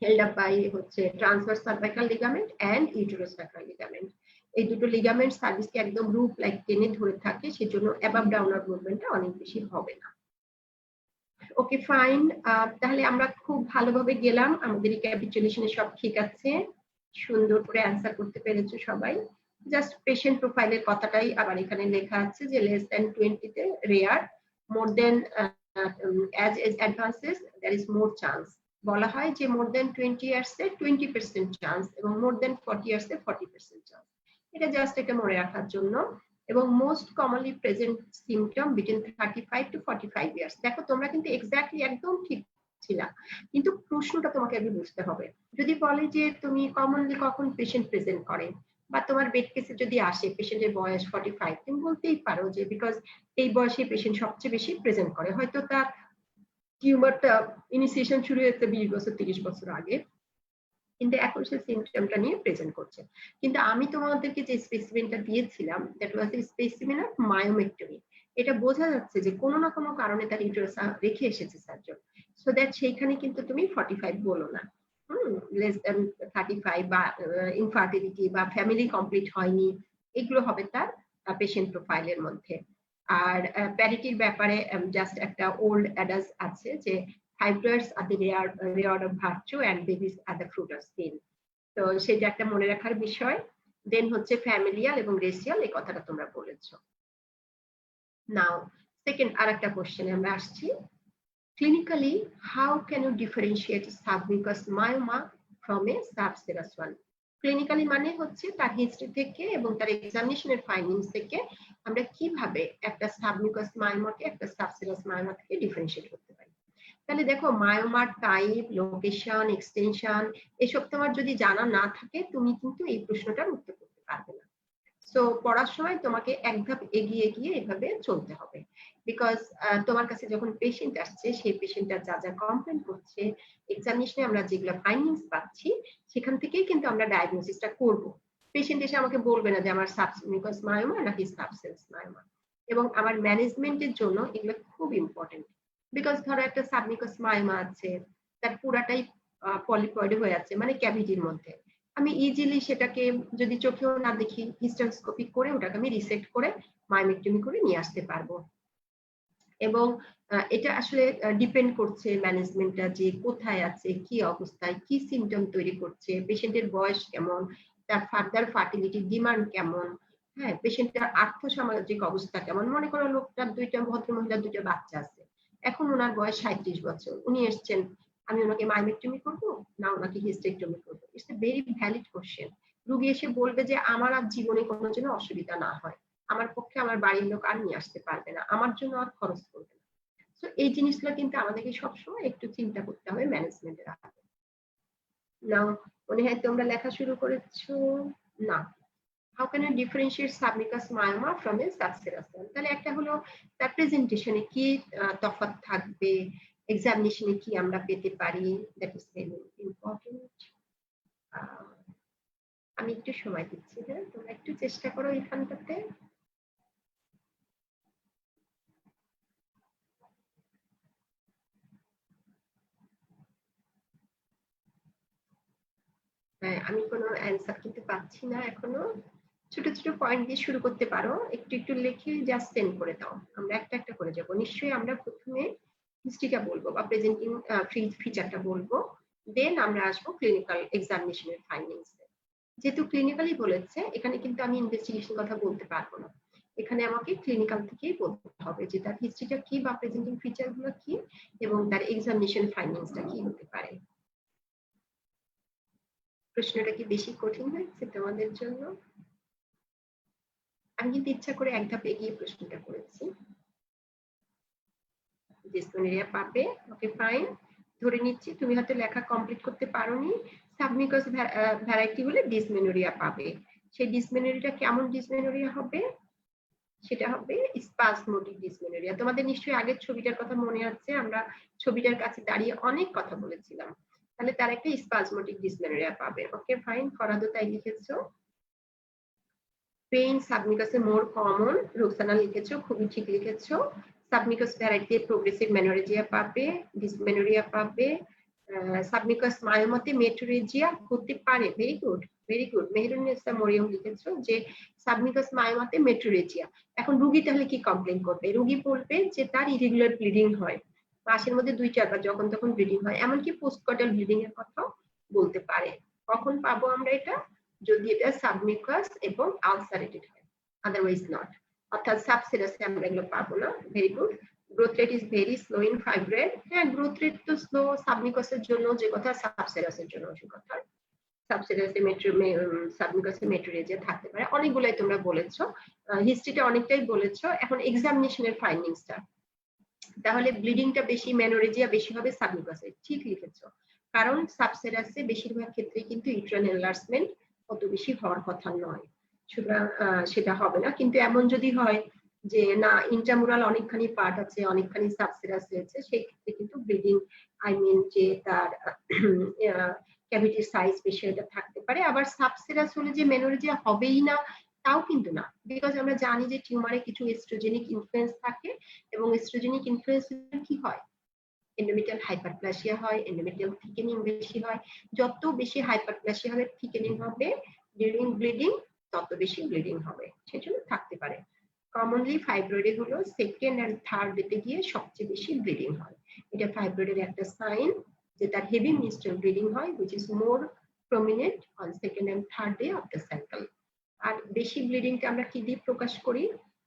held up by হচ্ছে transverse cervical ligament and uterosacral ligament. এই দুটো লিগামেন্ট সার্ভিসকে একদম রূপ লাইক টেনে ধরে থাকে, সেজন্য অ্যাবাভ ডাউনওয়ার্ড মুভমেন্টটা অনেক বেশি হবে না। ওকে ফাইন, তাহলে আমরা খুব ভালোভাবে গেলাম, আমাদের রিক্যাপিচুলেশনে সব ঠিক আছে, সুন্দর করে অ্যান্সার করতে পেরেছো সবাই। জাস্ট পেশেন্ট প্রোফাইলের কথাটাই আবার এখানে লেখা আছে যে লেস দ্যান 20 তে rare, more than as age advances there is more chance. বলা হয় যে মোর দেন 20 ইয়ার্সে 20% চান্স এবং মোর দেন 40 ইয়ার্সে 40% চান্স। এটা জাস্ট এটা মনে রাখার জন্য। এবং most commonly present symptom between 35 to 45 years. দেখো তোমরা কিন্তু এক্স্যাক্টলি একদম ঠিক ছিল, কিন্তু প্রশ্নটা তোমাকে আগে বুঝতে হবে। যদি বলে যে তুমি কমনলি কখন পেশেন্ট প্রেজেন্ট করে, বা তোমার বেড কেসে যদি আসে পেশেন্টের বয়স 45, তুমি বলতেই পারো যে বিকজ এই বয়সে পেশেন্ট সবচেয়ে বেশি প্রেজেন্ট করে, হয়তো তার টিউমারটা ইনিশিয়েশন শুরু হয়েছে 20 বছর 30 বছর আগে, কিন্তু এখন সে সিমটমটা নিয়ে প্রেজেন্ট করছে। কিন্তু আমি তোমাদেরকে যে স্পেসিমেনটা দিয়েছিলাম that was A specimen of myomectomy, এটা বোঝা যাচ্ছে যে কোনো না কোনো কারণে তার ইউটেরাস রেখে এসেছে সার্জন, সো দ্যাট সেইখানে কিন্তু তুমি 45 বলো না, লেস দ্যান 35 বা ইনফার্টিলিটি বা ফ্যামিলি কমপ্লিট হয়নি, এগুলো হবে তার পেশেন্ট প্রোফাইলের মধ্যে। আর প্যারিটির ব্যাপারে জাস্ট একটা ওল্ড অ্যাডাস আছে যে fibroids are the reward of virtue and babies are the fruit of sin. তো সেটা একটা মনে রাখার বিষয়। দেন হচ্ছে ফ্যামিলিয়াল এবং রেসিয়াল, এই কথাটা তোমরা বলেছো। নাও সেকেন্ড আরেকটা কোশ্চেনে আমরা আসছি। Clinically how can you differentiate submucous myoma from a subserous one. Clinically মানে হচ্ছে তার হিস্ট্রি থেকে এবং তার এক্সামিনেশনের ফাইন্ডিংস থেকে আমরা কিভাবে একটা সাবমিউকাস মায়োমাকে একটা সাবসেরাস মায়োমা থেকে ডিফারেন্সিয়েট করতে পারি। তাহলে দেখো মায়োমার টাইপ, লোকেশন, এক্সটেনশন এসব তোমার যদি জানা না থাকে তুমি কিন্তু এই প্রশ্নটার উত্তর করতে পারবে না। সো পড়ার সময় তোমাকে এক ধাপ এগিয়ে গিয়ে এভাবে চলতে হবে, বিকজ তোমার কাছে যখন পেশেন্ট আসছে সেই পেশেন্টটা যা যা কমপ্লেন করছে, এক্সামিনেশনে আমরা যেগুলো ফাইন্ডিংস পাচ্ছি সেখান থেকেই কিন্তু আমরা ডায়াগনোসিসটা করব। পেশেন্ট এসে আমাকে বলবে না যে আমার সাবমিউকাস মায়োমা নাকি সাবসেরাস মায়োমা। এবং আমার ম্যানেজমেন্টের জন্য এগুলো খুব ইম্পর্টেন্ট, বিকজ ধরো একটা সাবমিউকাস মায়োমা আছে, তার পুরাটাই পলিপয়েড হয়ে আছে মানে ক্যাভিটির মধ্যে, আমি ইজিলি সেটাকে যদি চোখেও না দেখি হিস্টোস্কোপি করে ওটাকে আমি রিসেক্ট করে মায়োমেক্টমি করে নিয়ে আসতে পারবো। এবং এটা আসলে ডিপেন্ড করছে ম্যানেজমেন্টটা যে কোথায় আছে, কি অবস্থায়, কি সিমটম তৈরি করছে, পেশেন্টের বয়স কেমন, তার ফার্দার ফার্টিলিটি ডিমান্ড কেমন, হ্যাঁ, পেশেন্টের আর্থসামাজিক অবস্থা কেমন। মনে করো লোকটার ভদ্রমহিলার 2টা বাচ্চা আছে, এখন ওনার বয়স 37 বছর, উনি এসছেন, আমি ওনাকে মায়োমেক্টমি করবো না ওনাকে হিস্টেক্টমি করবো? It's a very valid question. রুগী এসে বলবে যে আমার আর জীবনে কোনো যেন অসুবিধা না হয়, আমার পক্ষে আমার বাড়ির লোক আর নিয়ে আসতে পারবে না, আমার জন্য আর খরচ করবে না। তো এই জিনিসগুলো কিন্তু আমাদেরকে সবসময় একটু চিন্তা করতে হবে ম্যানেজমেন্টের আগে। নাও মনে হয় তোমরা লেখা শুরু করেছো না? How can you differentiate submucous myoma from a subserous one? তাহলে একটা হলো তার প্রেজেন্টেশনে কি তফাৎ থাকবে, এক্সামিনেশনে কি আমরা পেতে পারি, দ্যাট ইজ ভেরি ইম্পর্টেন্ট। আমি একটু সময় দিচ্ছি, হ্যাঁ, তোমরা একটু চেষ্টা করো এখানটাতে। হ্যাঁ, আমি কোনো অ্যান্সার কিন্তু পাচ্ছি না এখনো। ছোট ছোট পয়েন্ট দিয়ে শুরু করতে পারো, একটু একটু লিখে জাস্ট সেন্ড করে দাও, আমরা একটা একটা করে যাব। নিশ্চয়ই আমরা প্রথমে হিস্ট্রিটা বলবো বা প্রেজেন্টিং ফিচারটা বলবো, দেন আমরা আসবো ক্লিনিক্যাল এক্সামিনেশনের ফাইন্ডিংস। যেহেতু ক্লিনিক্যালি বলেছে এখানে কিন্তু আমি ইনভেস্টিগেশন কথা বলতে পারবো না, এখানে আমাকে ক্লিনিক্যাল থেকেই বলতে হবে যে তার হিস্ট্রিটা কি বা প্রেজেন্টিং ফিচার গুলো কি এবং তার এক্সামিনেশন ফাইন্ডিংসটা কি হতে পারে। প্রশ্নটা কি বেশি কঠিন হয়েছে তোমাদের জন্য? আমি কিন্তু ইচ্ছা করে এক ধাপ এগিয়ে প্রশ্নটা করেছি। ডিসমেনোরিয়া পাবে, ওকে ফাইন, ধরে নিচ্ছি তুমি হয়তো লেখা কমপ্লিট করতে পারোনি। সাবমিউকাস ভ্যারাইটি হলে ডিসমেনোরিয়া পাবে। সেই ডিসমেনোরিয়াটা কেমন ডিসমেনোরিয়া হবে? সেটা হবে স্পাজমোটিক ডিসমেনোরিয়া। তোমাদের নিশ্চয়ই আগের ছবিটার কথা মনে আছে, আমরা ছবিটার কাছে দাঁড়িয়ে অনেক কথা বলেছিলাম। তাহলে তার একটা স্পাজমোটিক ডিসমেনোরিয়া পাবে। ওকে ফাইন, ফরাদও তাই লিখেছো। পেইন সাবমিউকাসে মোর কমন, রোকসানা লিখেছো, খুবই ঠিক লিখেছো। সাবমিউকাস ভ্যারাইটি প্রোগ্রেসিভ মেনোরেজিয়া পাবে, ডিসমেনোরিয়া পাবে। সাবমিউকাস মায়োমাতে মেট্রোরেজিয়া হতে পারে। Very good, very good. Meherunnesa Mariam লিখেছো যে সাবমিউকাস মায়োমাতে মেট্রোরেজিয়া। এখন রুগী তাহলে কি কমপ্লেন করবে? রুগী বলবে যে তার ইরেগুলার ব্লিডিং হয়, মাসের মধ্যে 2-4 বার যখন তখন ব্লিডিং হয়, এমনকি পোস্টকটাল ব্লিডিং এর কথাও বলতে পারে। কখন পাবো আমরা এটা? যদি এটা সাবমিউকাস এবং আলসারেটেড হয়, আদারওয়াইজ নট। অর্থাৎ সাবসেরাসে আমরা এগুলো পাবো না। Very good. Growth rate is very slow in fibroid. হ্যাঁ, গ্রোথ রেট তো স্লো সাবমিউকাসের জন্য যে কথা, সাবসেরাসের জন্য সে কথা। সাবসেরাসে সাবমিউকাসে মেট্রোরেজিয়া থাকতে পারে। অনেকগুলাই তোমরা বলেছো, হিস্ট্রিটা অনেকটাই বলেছো। এখন এক্সামিনেশনের ফাইন্ডিংসটা, তাহলে ব্লিডিংটা বেশি, মেনোরেজিয়া বেশি হবে সাবমিউকাসে। ঠিক লিখেছো, কারণ সাবসেরাসে বেশিরভাগ ক্ষেত্রে কিন্তু ইউট্রাইন এনলার্জমেন্ট অত বেশি হওয়ার কথা নয়, সুতরাং সেটা হবে না। কিন্তু এমন যদি হয় যে না, ইন্ট্রামুরাল অনেকখানি পার্ট আছে, অনেকখানি সাবসেরাস রয়েছে, সেই ক্ষেত্রে কিন্তু ব্লিডিং, আই মিন যে তার ক্যাভিটির সাইজ বেশি এটা থাকতে পারে। আবার সাবসেরাস হলে যে মেনোরেজিয়া হবেই না তাও কিন্তু না, বিকজ আমরা জানি যে টিউমারে কিছু এস্ট্রোজেনিক ইনফ্লুয়েন্স থাকে এবং এস্ট্রোজেনিক ইনফ্লুয়েন্স কি হয়? এন্ডোমেট্রিয়াল হাইপারপ্লাসিয়া হয়, এন্ডোমেট্রিয়াল থিকেনিং বেশি হয়। যত বেশি হাইপারপ্লাসিয়া হবে, থিকেনিং হবে ডিউরিং ব্লিডিং, তত বেশি ব্লিডিং হবে, সেজন্য থাকতে পারে। কমনলি ফাইব্রয়েডে হলো সেকেন্ড এন্ড থার্ড ডেতে গিয়ে সবচেয়ে বেশি ব্লিডিং হয়। এটা ফাইব্রয়েডের একটা সাইন যে তার হেভি মিনিস্ট্রাল ব্লিডিং হয়, which is more prominent on second and third day of the cycle। আর বেশি ব্লিডিংটা আমরা কি দিয়ে প্রকাশ করি?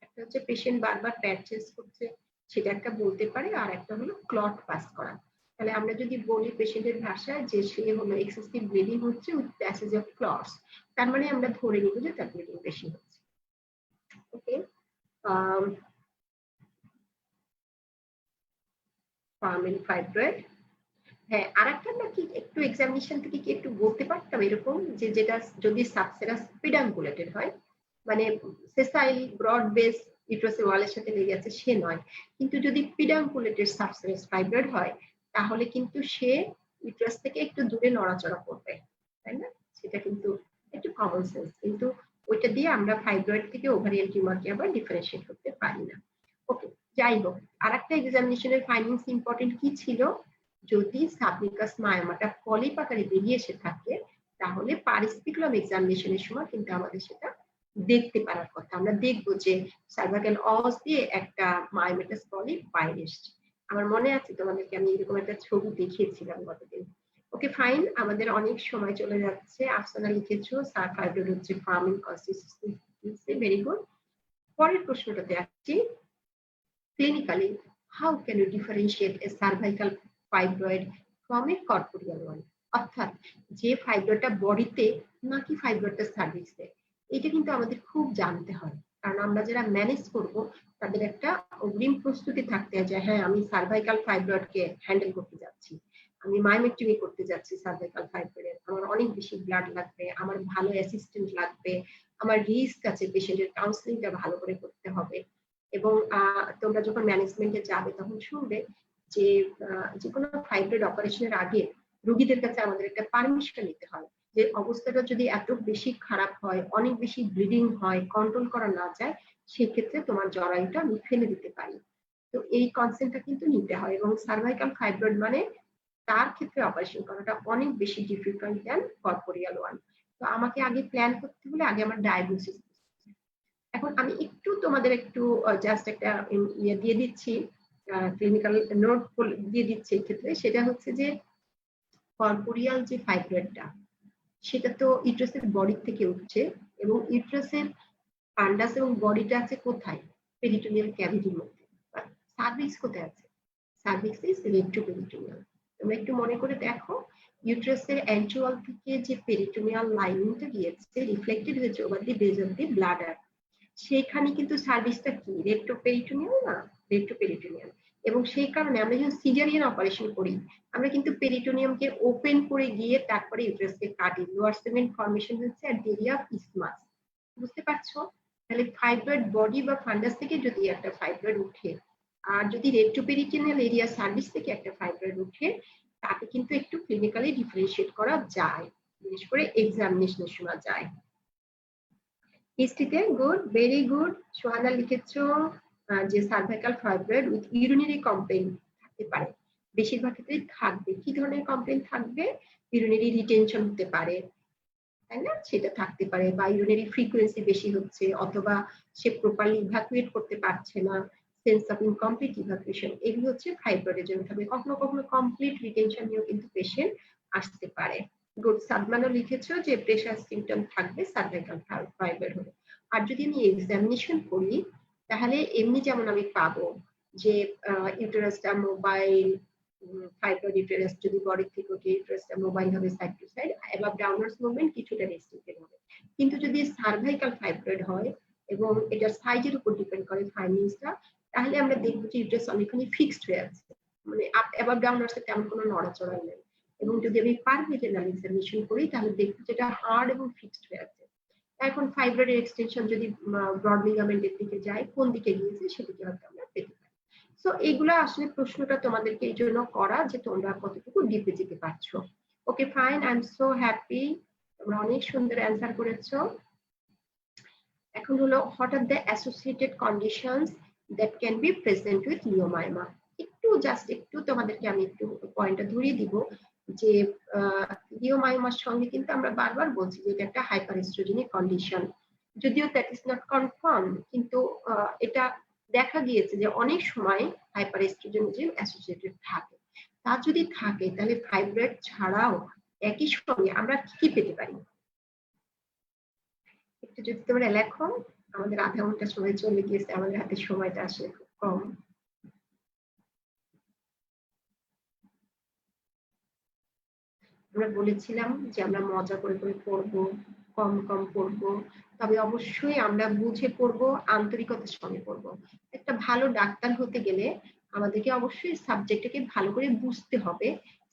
একটা হচ্ছে পেশেন্ট বারবার প্যাড চেঞ্জ করছে, সেটা একটা বলতে পারে, আর একটা হলো ক্লট পাস করা। তাহলে আমরা যদি বলি পেশেন্টের ভাষায় যে সে হলো এক্সেসিভ ব্লিডিং হচ্ছে উইথ প্যাসেজ অফ ক্লটস, তার মানে আমরা ধরে নিব যে তার ব্লিডিং বেশি হচ্ছে। ওকে, ফাইব্রয়েড। হ্যাঁ, আরেকটা আমরা কি একটু এক্সামিনেশন থেকে কি একটু বলতে পারতাম এরকম যে যেটা যদি সাবসেরাস পিডাঙ্কুলেটেড হয়, মানে সেসাইল ব্রড বেস ইউট্রাসের ওয়ালের সাথে লেগে আছে সে নয়, কিন্তু যদি পিডাঙ্কুলেটেড সাবসেরাস ফাইব্রয়েড হয় তাহলে কিন্তু সে ইউট্রাস থেকে একটু দূরে নড়াচড়া করবে, তাই না? সেটা কিন্তু একটু কমন সেন্স, কিন্তু ওইটা দিয়ে আমরা ফাইব্রয়েড থেকে ওভারিয়ান টিউমারকে আবার ডিফারেন্সিয়েট করতে পারি না। ওকে, যাই হোক, আরেকটা এক্সামিনেশনের ফাইন্ডিংস ইম্পর্টেন্ট কি ছিল, যদি সাবমিকাস মায়োমাটা পলিপ আকারে বেরিয়ে এসে থাকে তাহলে পারিস্পিকুলাম এক্সামিনেশনের সময় কিন্তু আমাদের সেটা দেখতে পারার কথা। আমরা দেখবো যে সার্ভাইকাল অস দিয়ে একটা মায়োমেটাস পলিপ বাইরে এসছে। আমার মনে আছে তোমাদেরকে আমি এরকম একটা ছবি দেখিয়েছিলাম গতদিন। ওকে ফাইন, আমাদের অনেক সময় চলে যাচ্ছে। আফসানা লিখেছো ফাইব্রয়েড হচ্ছে ফার্মিং কনসিস্টেন্সি, ভেরি গুড। পরের প্রশ্নটাতে আসছি, clinically how can you differentiate a cervical fibroid from a corporeal one, অর্থাৎ যে ফাইব্রয়েডটা বডিতে নাকি ফাইব্রয়েডটা সার্ভিক্সে, এটা কিন্তু আমাদের খুব জানতে হয়। কারণ আমরা যারা ম্যানেজ করব তাদের একটা অগ্রিম প্রস্তুতি থাকতে হয় যে হ্যাঁ আমি সার্ভাইকাল ফাইব্রয়েডকে হ্যান্ডেল করতে যাচ্ছি, আমি মায়োমেক্টমি করতে যাচ্ছি সার্ভাইকাল ফাইব্রয়েড, আমার অনেক বেশি ব্লাড লাগবে, আমার ভালো অ্যাসিস্ট্যান্ট লাগবে, আমার রিস্ক আছে, পেশেন্টের কাউন্সিলিংটা ভালো করে করতে হবে। এবং তোমরা যখন ম্যানেজমেন্টে যাবে তখন শুনবে যে যে কোনো ফাইব্রয়েড অপারেশনের আগে রোগীদের কাছে আমাদের একটা পারমিশন নিতে হয় যে অবস্থাটা যদি এত বেশি খারাপ হয়, অনেক বেশি ব্লিডিং হয়, কন্ট্রোল করা না যায়, সেক্ষেত্রে তোমার জরায়ুটা আমি ফেলে দিতে পারি। তো এই কনসেন্টটা কিন্তু নিতে হয়, এবং সার্ভাইকাল ফাইব্রয়েড মানে তার ক্ষেত্রে অপারেশন করাটা অনেক বেশি ডিফিকাল্ট দ্যান কর্পোরিয়াল ওয়ান। তো আমাকে আগে প্ল্যান করতে হলে আগে আমার ডায়াগনোসিস। এখন আমি একটু তোমাদের একটু জাস্ট একটা ইয়ে দিয়ে দিচ্ছি, ক্লিনিক্যাল নোট দিয়ে দিচ্ছি এক্ষেত্রে। সেটা হচ্ছে যে কর্পোরিয়াল যে ফাইব্রয়েডটা সেটা তো ইউট্রাসের বডি থেকে উঠছে, এবং ইউট্রাসের ফান্ডাস এবং বডিটা আছে কোথায়, পেরিটোনিয়াল ক্যাভিটির মধ্যে। সার্ভিক্স কোথায় আছে, সার্ভিক্স ইজ রেট্রোপেরিটোনিয়াল। তোমরা একটু মনে করে দেখো, ইউট্রাসের অ্যান্ট্রোয়াল থেকে যে পেরিটোনিয়াল লাইনিংটা গিয়েছে রিফ্লেক্টেড হয়েছে over the base of the bladder, সেখানে কিন্তু সার্ভিসটা কি রেট্রোপেরিটোনিয়াল না, রেট্রোপেরিটোনিয়াল। এবং সেই কারণে আমরা যখন সিজারিয়ান অপারেশন করি আমরা কিন্তু পেরিটোনিয়ামকে ওপেন করে গিয়ে তারপরে ইউট্রাসকে কাটি, লোয়ার সেগমেন্ট ফর্মেশন হচ্ছে আর এরিয়া অফ ইসমাস। বুঝতে পারছো? তাহলে ফাইব্রয়েড বডি বা ফান্ডাস থেকে যদি একটা ফাইব্রয়েড উঠে, আর যদি রেট্রোপেরিটোনিয়াল এরিয়া সার্ভিস থেকে একটা ফাইব্রয়েড উঠে, তাকে কিন্তু একটু ক্লিনিক্যালি ডিফারেন্সিয়েট করা যায়, বিশেষ করে এক্সামিনেশনের সময় যায়। হিস্ট্রিতে গুড, ভেরি গুড। সোহানা লিখেছো যে cervical fibroid with urinary complain থাকতে পারে, বেশিরভাগ ক্ষেত্রেই থাকবে। কি ধরনের কমপ্লেইন থাকবে? ইউরিনারি রিটেনশন হতে পারে, তাই না, সেটা থাকতে পারে, বা ইউরিনারি ফ্রিকোয়েন্সি বেশি হচ্ছে, অথবা সে প্রপারলি ইভাকুয়েট করতে পারছে না, সেন্স অফ ইনকমপ্লিট ইভাকুয়েশন, এগুলো হচ্ছে ফাইব্রয়েডের জন্য থাকবে। কখনো কখনো কমপ্লিট রিটেনশন নিয়েও কিন্তু পেশেন্ট আসতে পারে। গুড। সাদমানও লিখেছো যে প্রেশার সিমটম থাকবে সার্ভাইকাল ফাইব্রয়েড হলে। আর যদি আমি এক্সামিনেশন করি তাহলে এমনি যেমন আমি পাবো যে ইউটেরাসটা মোবাইল, ফাইব্রয়েড ইউটেরাস যদি বডি থেকে ওঠে ইউটেরাসটা মোবাইল হবে side to side, above downwards movement কিছুটা রেস্ট্রিক্টেড হবে। কিন্তু যদি সার্ভাইকাল ফাইব্রয়েড হয় এবং এটার সাইজের উপর ডিপেন্ড করে ফাইন্ডিংসটা, তাহলে আমরা দেখবো যে ইউটেরাস অনেকখানি ফিক্সড হয়ে আছে, মানে অ্যাবাভ ডাউনওয়ার্ডস এ তেমন কোনো নড়াচড়া নেই। এবং যদি আমি পারভিটেনাল এক্সামিনেশন করি তাহলে দেখবো যেটা হার্ড এবং ফিক্সড হয়ে আছে। এখন ফাইব্রয়েডের এক্সটেনশন যদি ব্রড লিগামেন্টের দিকে যায়, কোন দিকে গিয়েছে সেদিকে হয়তো আমরা পেতে পারি। সো এইগুলো আসলে প্রশ্নটা তোমাদেরকে এই জন্য করা যে তোমরা কতটুকু ডিপে যেতে পারছো। Okay fine, I am so happy, তোমরা অনেক সুন্দর অ্যান্সার করেছো। এখন হলো what are the associated conditions that can be present with leiomyoma. একটু জাস্ট একটু তোমাদেরকে আমি একটু পয়েন্টটা ধরিয়ে দিব যে লিওমায়োমার সঙ্গে কিন্তু আমরা বারবার বলছি যে এটা একটা হাইপার এস্ট্রোজেনিক কন্ডিশন, যদিও দ্যাট ইজ নট কনফার্ম, কিন্তু এটা দেখা গিয়েছে যে অনেক সময় হাইপার এস্ট্রোজেনিজম অ্যাসোসিয়েটেড থাকে। তা যদি থাকে তাহলে ফাইব্রয়েড ছাড়াও একই সঙ্গে আমরা কি পেতে পারি? একটু যদি তোমরা লেখো, আমাদের আধা ঘন্টা সময় চলে গিয়েছে, আমাদের হাতে সময়টা আসলে খুব কম। আমরা বলেছিলাম যে আমরা মজা করে করে পড়বো, কম কম পড়বো, তবে অবশ্যই আমরা বুঝে পড়বো, আন্তরিকতার সঙ্গে পড়বো। একটা ভালো ডাক্তার হতে গেলে আমাদেরকে অবশ্যই সাবজেক্টটাকে ভালো করে বুঝতে হবে,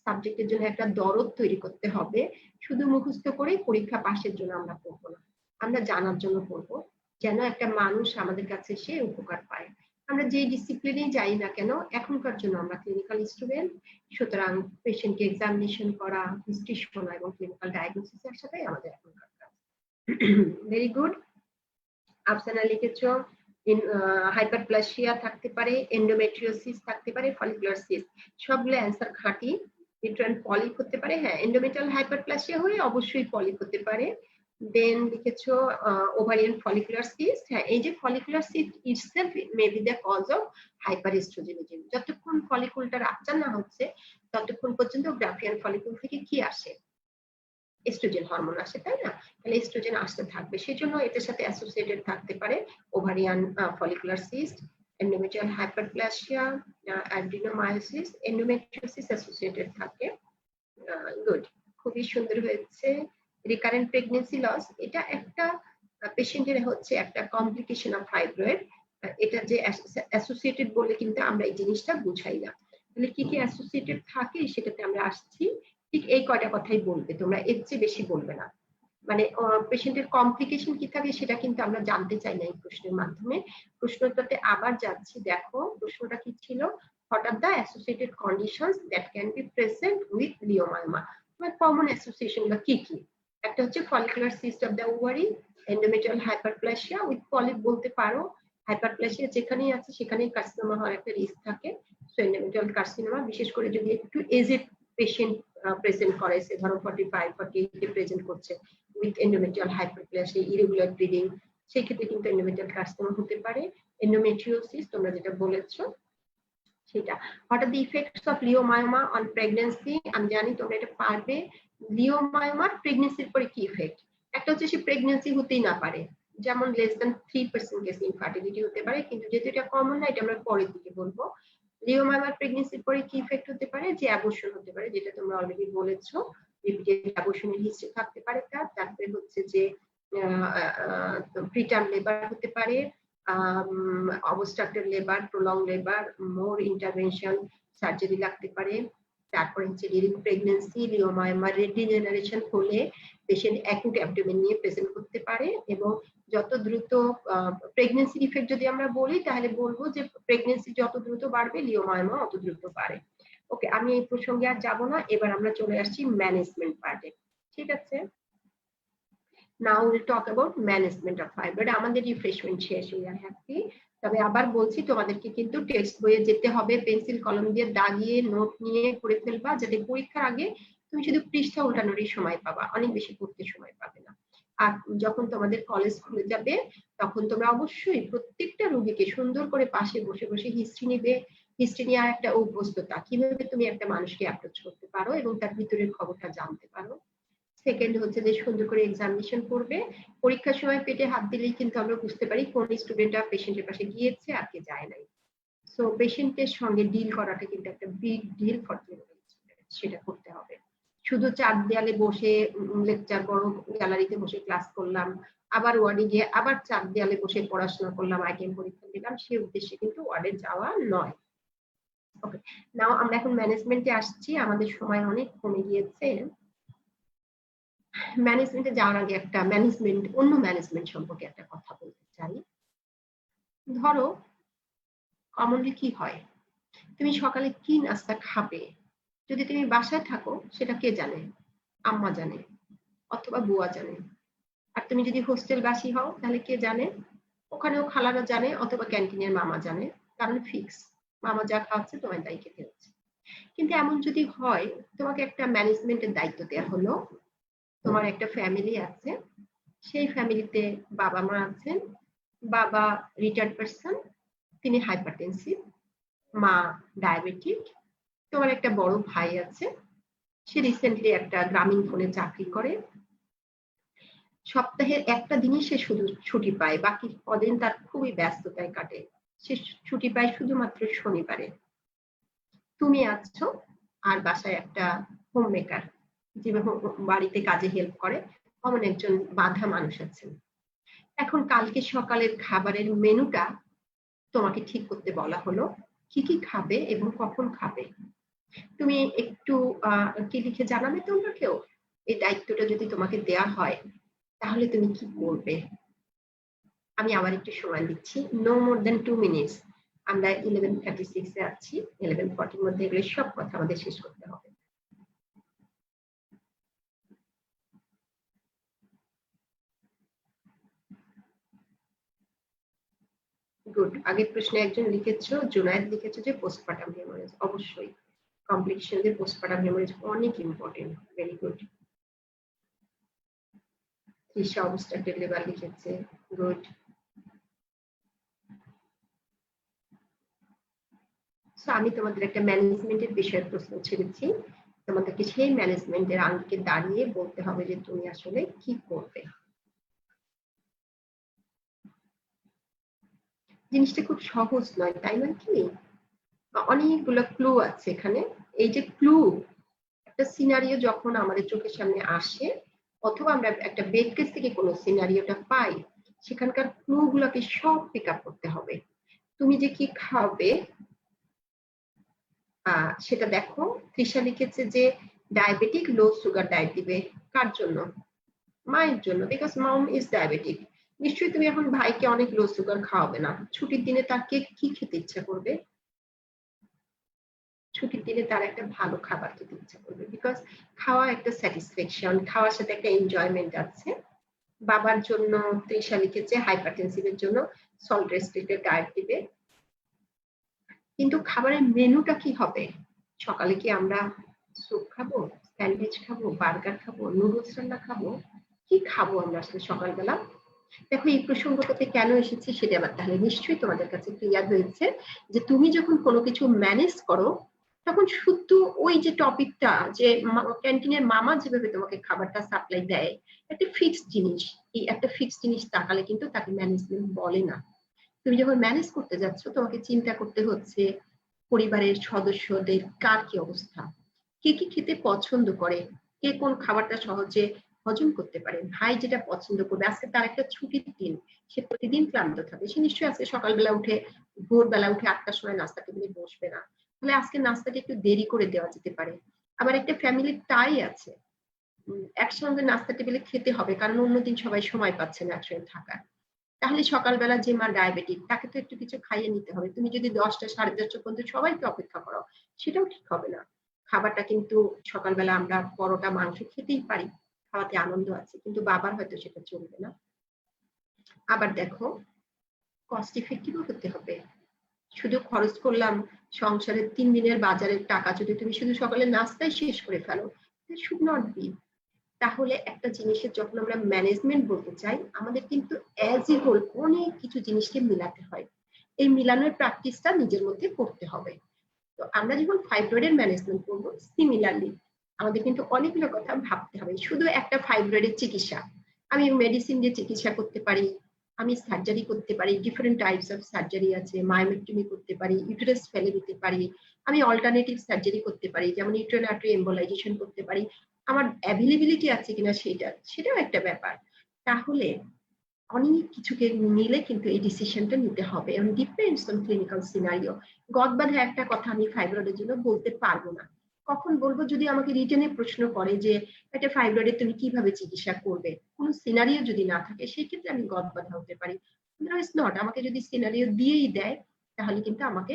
সাবজেক্টের জন্য একটা দরদ তৈরি করতে হবে। শুধু মুখস্থ করে পরীক্ষা পাশের জন্য আমরা পড়বো না, আমরা জানার জন্য পড়বো, যেন একটা মানুষ আমাদের কাছে এসে উপকার পায়। আমরা যে ডিসিপ্লিনেই যাই না কেন, এখনকার জন্য আমরা ক্লিনিক্যাল স্টুডেন্ট, সুতরাং পেশেন্টকে এক্সামিনেশন করা, হিস্ট্রি শোনা এবং ক্লিনিক্যাল ডায়াগনোসিসের সাথে আমাদের এখনকার কাজ। Very good. আফসানা লিখেছ হাইপারপ্লাসিয়া থাকতে পারে, এন্ডোমেট্রিওসিস থাকতে পারে, ফলিকুলার সিস্ট, সবগুলো অ্যান্সার খাঁটি। ইউটেরাইন পলিপ হতে পারে, হ্যাঁ এন্ডোমেট্রিয়াল হাইপারপ্লাসিয়া হয়ে অবশ্যই পলিপ হতে পারে। দেন লিখেছো ওভারিয়ান ফলিকুলার সিস্ট, হ্যাঁ এই যে follicular cyst itself may be the cause of hyperoestrogenism. যতক্ষণ ফলিকুলটা রাপচার না হচ্ছে ততক্ষণ পর্যন্ত গ্রাফিয়ান ফলিকুল থেকে কি আসে, এস্ট্রোজেন হরমোন আসে, তাই না? তাহলে এস্ট্রোজেন আসতে থাকবে, সেজন্য এটার সাথে অ্যাসোসিয়েটেড থাকতে পারে ovarian follicular cyst, endometrial hyperplasia, adenomyosis, endometriosis associated থাকে। গুড, খুবই সুন্দর হয়েছে। রিকারেন্ট প্রেগন্যান্সি লস, এটা একটা পেশেন্টের হচ্ছে একটা কমপ্লিকেশন অফ ফাইব্রয়েড। এটা যে অ্যাসোসিয়েটেড বলে কিন্তু আমরা এই জিনিসটা বুঝাই না। তাহলে কি কি অ্যাসোসিয়েটেড থাকে সেটাতে আমরা আসছি। ঠিক এই কয়টা কথাই বলবে তোমরা, এর চেয়ে বেশি বলবে না। মানে পেশেন্টের কমপ্লিকেশন কি থাকে সেটা কিন্তু আমরা জানতে চাই না এই প্রশ্নের মাধ্যমে। প্রশ্নটাতে আবার যাচ্ছি, দেখো প্রশ্নটা কি ছিল, what are the associated conditions that can be present with leiomyoma? মানে কমন অ্যাসোসিয়েশন গুলো কি কি? একটা হচ্ছে follicular cyst of the ovary, endometrial hyperplasia with polyp বলতে পারো। হাইপারপ্লাসিয়া যেখানেই আছে সেখানেই কার্সিনোমা হওয়ার একটা রিস্ক থাকে। সো এন্ডোমেট্রিয়াল কার্সিনোমা বিশেষ করে যদি একটু এজেড পেশেন্ট প্রেজেন্ট করে, সে ধরো 45 48 এ প্রেজেন্ট করছে with endometrial hyperplasia, irregular bleeding, সেই ক্ষেত্রে কিন্তু এন্ডোমেট্রিয়াল কার্সিনোমা হতে পারে। এন্ডোমেট্রিওসিস তোমরা যেটা বলেছো সেটা। What are the effects of leiomyoma on pregnancy, আমি জানি তোমরা এটা পারবে। লিওমায়োমার প্রেগন্যান্সির পরে কি ইফেক্ট? একটা হচ্ছে সে প্রেগন্যান্সি হতেই না পারে, যেমন লেস দ্যান 3% কেস ইনফার্টিলিটি হতে পারে, কিন্তু যেহেতু এটা কমন না এটা আমরা পরের দিকে বলবো। লিওমায়োমার প্রেগন্যান্সির পরে কি ইফেক্ট হতে পারে? যে অ্যাবর্শন হতে পারে, যেটা তোমরা অলরেডি বলেছো, রিপিটেড অ্যাবর্শনের হিস্ট্রি থাকতে পারে তার। তারপরে হচ্ছে যে প্রিটার্ম লেবার হতে পারে, অবস্ট্রাক্টেড লেবার, প্রলং লেবার, মোর ইন্টারভেনশন, সার্জারি লাগতে পারে। তারপরে হচ্ছে ডিউরিং প্রেগন্যান্সি লিওমায়োমা রিডিজেনারেশন হলে পেশেন্ট অ্যাকুট অ্যাবডোমেন নিয়ে প্রেজেন্ট করতে পারে। এবং যত দ্রুত প্রেগন্যান্সি ইফেক্ট যদি আমরা বলি তাহলে বলবো যে প্রেগন্যান্সি যত দ্রুত বাড়বে লিওমায়োমা অত দ্রুত বাড়ে। ওকে, আমি এই প্রসঙ্গে আর যাব না, এবার আমরা চলে আসছি ম্যানেজমেন্ট পার্টে। ঠিক আছে, now we'll talk about management of fibroid. আমাদের রিফ্রেশমেন্ট শেষ, we are happy। তবে আবার বলছি তোমাদেরকে কিন্তু টেক্সট বইয়ে যেতে হবে, পেন্সিল কলম দিয়ে দাগিয়ে নোট নিয়ে পড়ে ফেলবা, যাতে পরীক্ষার আগে তুমি শুধু পৃষ্ঠা উল্টানোরই সময় পাবা, অনেক বেশি পড়তে সময় পাবে না। আর যখন তোমাদের কলেজ খুলে যাবে তখন তোমরা অবশ্যই প্রত্যেকটা রোগীকে সুন্দর করে পাশে বসে বসে হিস্ট্রি নিবে। হিস্ট্রি নিয়ে আর একটা অভ্যস্ততা, কিভাবে তুমি একটা মানুষকে অ্যাপ্রোচ করতে পারো এবং তার ভিতরের খবরটা জানতে পারো। সেকেন্ড হচ্ছে যে সুন্দর করে এক্সামিনেশন করবে। পরীক্ষার সময় পেটে হাত দিলেই কিন্তু আমরা বুঝতে পারি কোন স্টুডেন্টটা পেশেন্টের পাশে গিয়েছে আর কে যায় নাই। সো পেশেন্টের সঙ্গে ডিল করাটা কিন্তু একটা big deal for clinical student, সেটা করতে হবে। শুধু চার দেয়ালে বসে লেকচার, বড় গ্যালারিতে বসে ক্লাস করলাম, আবার ওয়ার্ডে গিয়ে আবার চার দেয়ালে বসে পড়াশোনা করলাম, আইটেম পরীক্ষা দিলাম, সেই উদ্দেশ্যে কিন্তু ওয়ার্ডে যাওয়া নয়। ওকে, নাও আমরা এখন ম্যানেজমেন্টে আসছি, আমাদের সময় অনেক কমে গিয়েছে। ম্যানেজমেন্টে যাওয়ার আগে একটা অন্য ম্যানেজমেন্ট সম্পর্কে একটা কথা বলতে চাই। ধরো কমনলি কি হয়, তুমি সকালে কি নাস্তা খাবে, যদি তুমি বাসায় থাকো সেটা কে জানে? আম্মা জানে অথবা বুয়া জানে। আর তুমি যদি হোস্টেল বাসী হও তাহলে কে জানে? ওখানেও খালারা জানে অথবা ক্যান্টিনের মামা জানে, কারণ ফিক্স, মামা যা খাওয়াচ্ছে তোমার তাই খেতে হচ্ছে। কিন্তু এমন যদি হয় তোমাকে একটা ম্যানেজমেন্টের দায়িত্ব দেওয়া হলো, তোমার একটা ফ্যামিলি আছে, সেই ফ্যামিলিতে বাবা মা আছেন, বাবা রিটায়ার্ড পারসন, তিনি হাইপারটেনসিভ, মা ডায়াবেটিক, তোমার একটা বড় ভাই আছে, সে রিসেন্টলি একটা গ্রামীণ ফোনে চাকরি করে, সপ্তাহের একটা দিনই সে শুধু ছুটি পায়, বাকি কদিন তার খুবই ব্যস্ততায় কাটে, সে ছুটি পায় শুধুমাত্র শনিবারে। তুমি আছো আর বাসায় একটা হোম মেকার, যে বাড়িতে কাজে হেল্প করে, এমন একজন বাঁধা মানুষ আছেন। এখন কালকে সকালের খাবারের মেনুটা তোমাকে ঠিক করতে বলা হলো, কি কি খাবে এবং কখন খাবে। তুমি একটু কি লিখে জানাবে তোমরা কেউ? এই দায়িত্বটা যদি তোমাকে দেয়া হয় তাহলে তুমি কি করবে? আমি আবার একটু সময় দিচ্ছি, নো মোর দেন 2 মিনিটস। আমরা 11:36 এ আছি, 11:40 এর মধ্যে এগুলো সব কথা আমাদের শেষ করতে হবে। গুড। আগের প্রশ্নে একজন লিখেছো, জুনায়েদ লিখেছো যে পোস্টপার্টাম হেমোরেজ। অবশ্যই কমপ্লিকেশন পোস্টপার্টাম হেমোরেজ অনেক important. Very good. Trisha obstructed liver লিখেছে, গুড। সো আমি তোমাদের একটা ম্যানেজমেন্টের বিষয়ে প্রশ্ন ছেড়েছি, তোমাদেরকে সেই ম্যানেজমেন্টের আঙ্গিকে দাঁড়িয়ে বলতে হবে যে তুমি আসলে কি করবে। জিনিসটা খুব সহজ নয়, তাই না? কি অনেকগুলো ক্লু আছে এখানে। এই যে ক্লু, একটা সিনারিও যখন আমাদের চোখের সামনে আসে অথবা আমরা একটা বেড কেস থেকে কোনো সিনারিওটা পাই, সেখানকার ক্লু গুলোকে সব পিক আপ করতে হবে। তুমি যে কি খাবে সেটা দেখো। তৃষা লিখেছে যে ডায়াবেটিক, লো সুগার ডায়েট দিবে। কার জন্য? মায়ের জন্য, বিকজ মম ইজ ডায়াবেটিক। নিশ্চয়ই তুমি এখন ভাইকে অনেক লো সুগার খাওয়াবে না। ছুটির দিনে তাকে কি খেতে ইচ্ছা করবে? ছুটির দিনে তার একটা ভালো খাবার খেতে ইচ্ছা করবে, বিকজ খাওয়া একটা স্যাটিসফ্যাকশন, খাওয়ার সাথে একটা এনজয়মেন্ট আছে। বাবার জন্য তৃষা লিখেছে হাইপারটেনসিভের জন্য সল্ট রেস্ট্রিক্টেড ডায়েট দিবে। কিন্তু খাবারের মেনুটা কি হবে? সকালে কি আমরা স্যুপ খাবো, স্যান্ডউইচ খাবো, বার্গার খাবো, নুডলস রান্না খাবো? কি খাবো আমরা আসলে সকালবেলা? দেখো এই প্রসঙ্গটাতে কেন এসেছি সেটা আবার তাহলে নিশ্চয়ই তোমাদের কাছে ক্লিয়ার হয়েছে যে তুমি যখন কোনো কিছু ম্যানেজ করো তখন শুধু ওই যে টপিকটা যে ক্যান্টিনের মামা যেভাবে তোমাকে খাবারটা সাপ্লাই দেয়, একটা ফিক্সড জিনিস, এই একটা ফিক্সড জিনিস তাকালে কিন্তু তাকে ম্যানেজমেন্ট বলে না। তুমি যখন ম্যানেজ করতে যাচ্ছ তোমাকে চিন্তা করতে হচ্ছে পরিবারের সদস্যদের কার কি অবস্থা, কে কি খেতে পছন্দ করে, কে কোন খাবারটা সহজে হজম করতে পারে। ভাই যেটা পছন্দ করবে, আজকে তার একটা ছুটির দিন, সে প্রতিদিন ক্লান্ত থাকে, সে নিশ্চয়ই আজকে সকালবেলা উঠে ভোরবেলা উঠে 8টার সময় নাস্তা টেবিলে বসবে না, তাহলে আজকে নাস্তাটা একটু দেরি করে দেওয়া যেতে পারে। আবার একটা ফ্যামিলির তাই আছে, একসঙ্গে নাস্তা টেবিলে খেতে হবে কারণ অন্যদিন সবাই সময় পাচ্ছে না একসঙ্গে থাকার। তাহলে সকালবেলা যে মা ডায়াবেটিক তাকে তো একটু কিছু খাইয়ে নিতে হবে। তুমি যদি 10টা 10:30 পর্যন্ত সবাইকে অপেক্ষা করো সেটাও ঠিক হবে না। খাবারটা কিন্তু সকালবেলা আমরা পরোটা মাংস খেতেই পারি, খাওয়াতে আনন্দ আছে, কিন্তু বাবার হয়তো সেটা চলবে না। আবার দেখো কস্ট ইফেক্টিভও হতে হবে। শুধু খরচ করলাম সংসারের 3 দিনের বাজারের টাকা যদি তুমি শুধু সকালে নাস্তায় শেষ করে ফেলো, শুড নট বি। তাহলে একটা জিনিসের যখন আমরা ম্যানেজমেন্ট বলতে চাই আমাদের কিন্তু অ্যাজ এ হোল অনেক কিছু জিনিসকে মিলাতে হয়। এই মিলানোর প্র্যাকটিসটা নিজের মধ্যে করতে হবে। তো আমরা যখন ফাইব্রয়েডের ম্যানেজমেন্ট করবো সিমিলারলি আমাদের কিন্তু অনেকগুলো কথা ভাবতে হবে। শুধু একটা ফাইব্রয়েডের চিকিৎসা, আমি মেডিসিন দিয়ে চিকিৎসা করতে পারি, আমি সার্জারি করতে পারি, ডিফারেন্ট টাইপস অফ সার্জারি আছে, মায়োমেক্টমি করতে পারি, ইউটেরাস ফেলে দিতে পারি, আমি অল্টারনেটিভ সার্জারি করতে পারি যেমন ইউটেরাইন আর্টারি এম্বোলাইজেশন করতে পারি, আমার অ্যাভেলেবিলিটি আছে কিনা সেটাও একটা ব্যাপার। তাহলে অনেক কিছুকে মিলে কিন্তু এই ডিসিশনটা নিতে হবে এবং ডিপেন্ডস অন ক্লিনিক্যাল সিনারিও। গদবাঁধা একটা কথা আমি ফাইব্রয়েডের জন্য বলতে পারবো না। কখন বলবো? যদি আমাকে রিটেনে প্রশ্ন করে যে একটা ফাইব্রয়েডে তুমি কিভাবে চিকিৎসা করবে, কোনো সিনারিও যদি না থাকে সেই ক্ষেত্রে আমি গদবাঁধা হতে পারি। Otherwise not. আমাকে যদি সিনারিও দিয়েই দেয় তাহলে কিন্তু আমাকে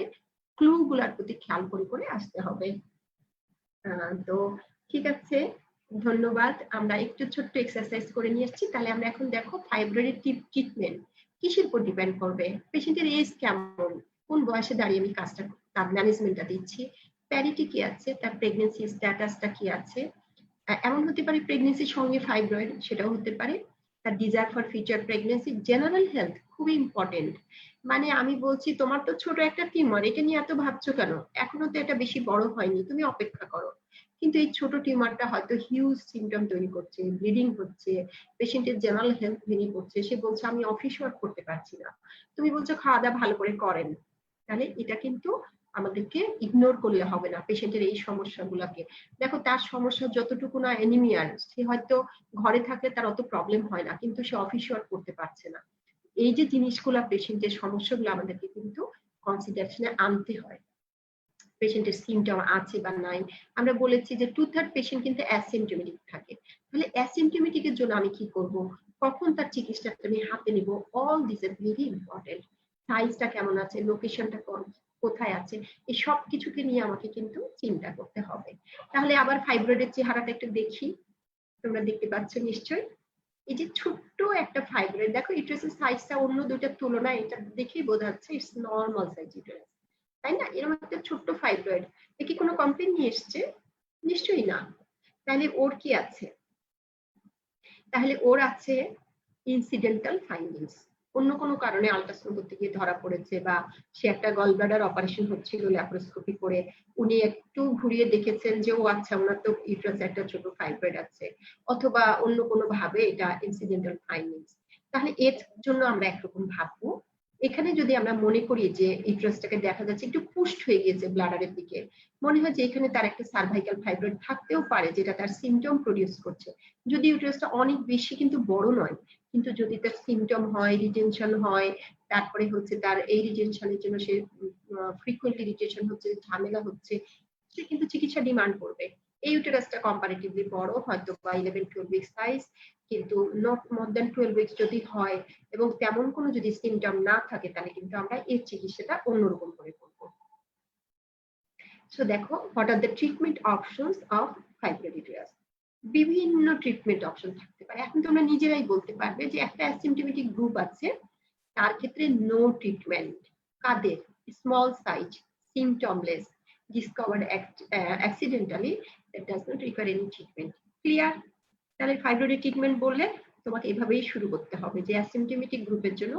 ক্লু গুলার প্রতি খেয়াল করে করে আসতে হবে। তো ঠিক আছে, ধন্যবাদ। আমরা একটু ছোট্ট এক্সারসাইজ করে নিয়ে এসেছি। তাহলে আমরা এখন দেখো ফাইব্রয়েডের ট্রিটমেন্ট কিসের উপর ডিপেন্ড করবে, পেশেন্টের এজ কেমন, কোন বয়সে দাঁড়িয়ে আমি কাজটা তার ম্যানেজমেন্টটা দিচ্ছি, প্যারিটি কি আছে, তার প্রেগনেন্সি স্ট্যাটাসটা কি আছে। এমন হতে পারে প্রেগনেন্সির সঙ্গে ফাইব্রয়েড, সেটাও হতে পারে। তার desire for future pregnancy, general health খুবই ইম্পর্টেন্ট। মানে আমি বলছি তোমার তো ছোট একটা টিউমার, এটা নিয়ে এত ভাবছো কেন, এখনো তো এটা বেশি বড় হয়নি, তুমি অপেক্ষা করো। কিন্তু এই ছোট টিউমারটা হয়তো হিউজ সিমটম তৈরি করছে, ব্লিডিং হচ্ছে, পেশেন্টের জেনারেল হেলথ ভেঙে পড়ছে, সে বলছে আমি অফিস ওয়ার্ক করতে পারছি না, তুমি বলছো খাওয়া দাওয়া ভালো করে করেন, তাহলে এটা কিন্তু আমাদেরকে ইগনোর করলে হবে না পেশেন্টের এই সমস্যাগুলোকে। দেখো তার সমস্যা যতটুকু না অ্যানিমিয়ার, সে হয়তো ঘরে থাকলে তার অত প্রবলেম হয় না, কিন্তু সে অফিস ওয়ার্ক করতে পারছে না। এই যে জিনিসগুলো পেশেন্টের সমস্যাগুলো আমাদেরকে কিন্তু কনসিডারেশনে আনতে হয়। পেশেন্টের সিমটম আছে বা নাই। আমরা বলেছি যে 2/3 পেশেন্ট কিন্তু অ্যাসিমপটোমেটিক থাকে। তাহলে অ্যাসিমপটোমেটিকের জন্য আমি কি করব, কখন তার চিকিৎসাটা আমি হাতে নিব, all this are very important. সাইজটা কেমন আছে, লোকেশনটা কোথায় আছে, এই সব কিছুকে নিয়ে আমাকে কিন্তু চিন্তা করতে হবে। তাহলে আবার ফাইব্রয়েডের চেহারাটা একটু দেখি, তোমরা দেখতে পাচ্ছ নিশ্চয়ই। এই যে ছোট্ট একটা ফাইব্রয়েড, দেখো ইউটেরাসের সাইজটা অন্য দুইটার তুলনায় এটা দেখেই বোঝা যাচ্ছে ইটস নরমাল সাইজ ইউটেরাস, তাই না? এরকম একটা ছোট্ট ফাইব্রয়েড, এ কি কোনো কমপ্লেন নিয়ে এসছে? নিশ্চয়ই না। তাহলে ওর কি আছে? তাহলে ওর আছে ইনসিডেন্টাল ফাইন্ডিংস। অন্য কোনো কারণে আল্ট্রাসাউন্ড করতে গিয়ে ধরা পড়েছে, বা সে একটা গল ব্লাডার অপারেশন হচ্ছিল ল্যাপারোস্কোপি করে, উনি একটু ঘুরিয়ে দেখেছেন যে ও আচ্ছা ওনার তো ইউটেরাসে একটা ছোট ফাইব্রয়েড আছে, অথবা অন্য কোনো ভাবে এটা ইনসিডেন্টাল ফাইন্ডিংস। তাহলে এর জন্য আমরা একরকম ভাববো। এখানে যদি আমরা মনে করি যে ইউটেরাসটাকে দেখা যাচ্ছে একটু পুশড হয়ে গিয়েছে ব্লাডারের দিকে, মনে হয় যে এখানে তার একটা সার্ভাইকাল ফাইব্রয়েড থাকতেও পারে যেটা তার সিমটম প্রডিউস করছে। যদি ইউটেরাসটা অনেক বেশি কিন্তু বড় নয়, কিন্তু যদি তার সিমটম হয়, রিটেনশন হয়, তারপরে হচ্ছে তার এই রিটেনশনের জন্য সে ফ্রিকুয়েন্টলি রিটেনশন হচ্ছে, ঝামেলা হচ্ছে, সে কিন্তু চিকিৎসা ডিমান্ড করবে। এই ইউটেরাসটা কম্পারেটিভলি বড়, হয়তো বা 11-12 উইক সাইজ, কিন্তু নট মোর দ্যান 12 উইকস যদি হয় এবং তেমন কোনো যদি সিমটম না থাকে, তাহলে কিন্তু আমরা এর চিকিৎসাটা অন্যরকম করে করব। সো দেখো, what are the treatment options of fibroid uterus. বিভিন্ন ট্রিটমেন্ট অপশন থাকতে পারে। এখন তোমরা নিজেরাই বলতে পারবে যে একটা অ্যাসিমপটোমেটিক গ্রুপ আছে, তার ক্ষেত্রে নো ট্রিটমেন্ট। কাদের? Small size, symptomless, discovered accidentally, that does not require any treatment. Clear? তাহলে ফাইব্রয়েডের ট্রিটমেন্ট বললে তোমাকে এভাবেই শুরু করতে হবে যে অ্যাসিমপটোমেটিক গ্রুপের জন্য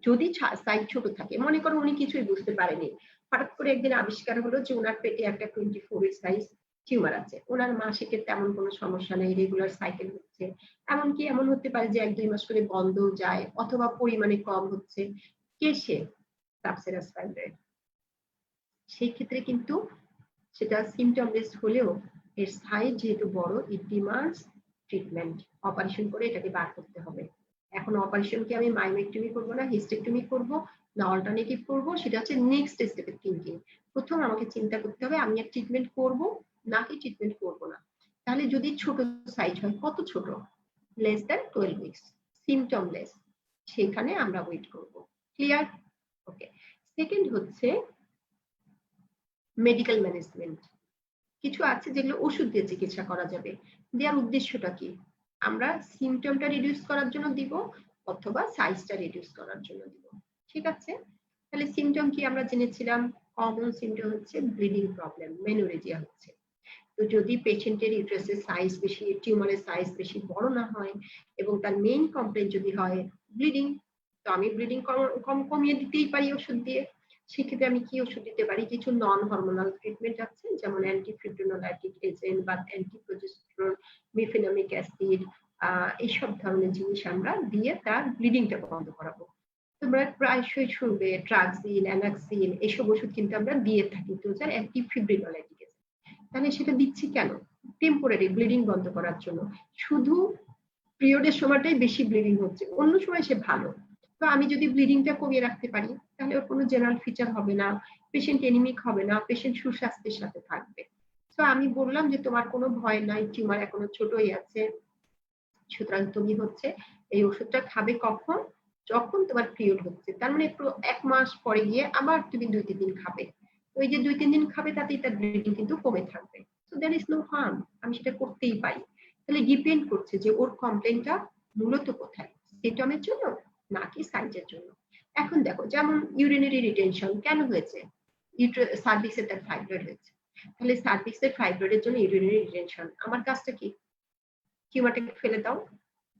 যদি সাইজ ছোট থাকে, মনে করো উনি কিছুই বুঝতে পারেনি, হঠাৎ করে একদিন আবিষ্কার হলো যে ওনার পেটে একটা 24 সাইজ টিউমার আছে, ওনার মাসিকের তেমন কোনো সমস্যা নেই, রেগুলার সাইকেল হচ্ছে, এমনকি এমন হতে পারে যে 1-2 মাস করে বন্ধ যায়, অথবা পরিমাণে কম হচ্ছে, কে সে? সাবসেরাস ফাইব্রয়েড। সেই ক্ষেত্রে কিন্তু সেটা সিমটমলেস হলেও এর সাইজ যেহেতু বড়, ইট ডিমান্ডস ট্রিটমেন্ট। অপারেশন করে এটাকে বার করতে হবে। এখন অপারেশন কি আমি মাইমেক্টমি করবো না হিস্টেক্টমি করব না অল্টারনেটিভ করব, সেটা হচ্ছে নেক্সট স্টেপের থিঙ্কিং। প্রথম আমাকে চিন্তা করতে হবে আমি আর ট্রিটমেন্ট করব নাকি ট্রিটমেন্ট করব না। তাহলে যদি ছোট সাইজ হয়, কত ছোট? লেস দ্যান 12 উইকস, সিমটমলেস, সেখানে আমরা ওয়েট করব। ক্লিয়ার? ওকে। সেকেন্ড হচ্ছে মেডিকেল ম্যানেজমেন্ট। কিছু আছে যেগুলো ওষুধ দিয়ে চিকিৎসা করা যাবে। দেওয়ার উদ্দেশ্যটা কি? আমরা সিমটমটা রিডিউস করার জন্য দিব, অথবা সাইজটা রিডিউস করার জন্য দিব। ঠিক আছে? তাহলে সিমটম কি আমরা জেনেছিলাম? কমন সিমটম হচ্ছে ব্লিডিং প্রবলেম, মেনোরেজিয়া হচ্ছে। তো যদি পেশেন্টের ইউটেরাসের সাইজ বেশি, টিউমারের সাইজ বেশি বড় না হয়, এবং তার মেইন কমপ্লেইন যদি হয় ব্লিডিং, তো আমি ব্লিডিং কমিয়ে দিতেই পারি ওষুধ দিয়ে। সেক্ষেত্রে আমি কি ওষুধ দিতে পারি? কিছু নন হরমোনাল ট্রিটমেন্ট আছে, যেমন অ্যান্টিফিব্রিনোলাইটিক এজেন্ট বা অ্যান্টিপ্রোজেস্টেরন, মিফেনামিক অ্যাসিড, এইসব ধরনের জিনিস আমরা দিয়ে তার ব্লিডিংটা বন্ধ করাবো। তোমরা প্রায়শই শুনবে ট্রাক্সিন, অ্যানাক্সিন, এসব ওষুধ কিন্তু আমরা দিয়ে থাকি, তো যার অ্যান্টিফিব্রিনোলাইটিক এজেন্ট। তাহলে সেটা দিচ্ছি কেন? টেম্পোরারি ব্লিডিং বন্ধ করার জন্য। শুধু পিরিয়ডের সময়টাই বেশি ব্লিডিং হচ্ছে, অন্য সময় সে ভালো। তো আমি যদি ব্লিডিংটা কমিয়ে রাখতে পারি, তাহলে ওর কোনো জেনারেল ফিচার হবে না, পেশেন্ট এনিমিক হবে না, পেশেন্ট সুস্বাস্থ্যের সাথে থাকবে। তো আমি বললাম যে তোমার কোনো ভয় নাই, টিউমার এখনো ছোটই আছে, সুতরাং তুমি হচ্ছে এই ওষুধটা খাবে কখন? যখন তোমার পিরিয়ড হচ্ছে। তার মানে 1 মাস পরে গিয়ে আবার তুমি 2-3 দিন খাবে। ওই যে 2-3 দিন খাবে, তাতেই তার ব্লিডিং কিন্তু কমে থাকবে। So there is no harm, আমি সেটা করতেই পারি। তাহলে ডিপেন্ড করছে যে ওর কমপ্লেইনটা মূলত কোথায়, সিমটমের জন্য নাকি সাইজের জন্য। এখন দেখো, যেমন ইউরিনারি রিটেনশন কেন হয়েছে? সার্ভিক্সে তার ফাইব্রয়েড হয়েছে। তাহলে সার্ভিক্সের ফাইব্রয়েডের জন্য ইউরিনারি রিটেনশন, আমার কাজটা কি? টিউমারটাকে ফেলে দাও,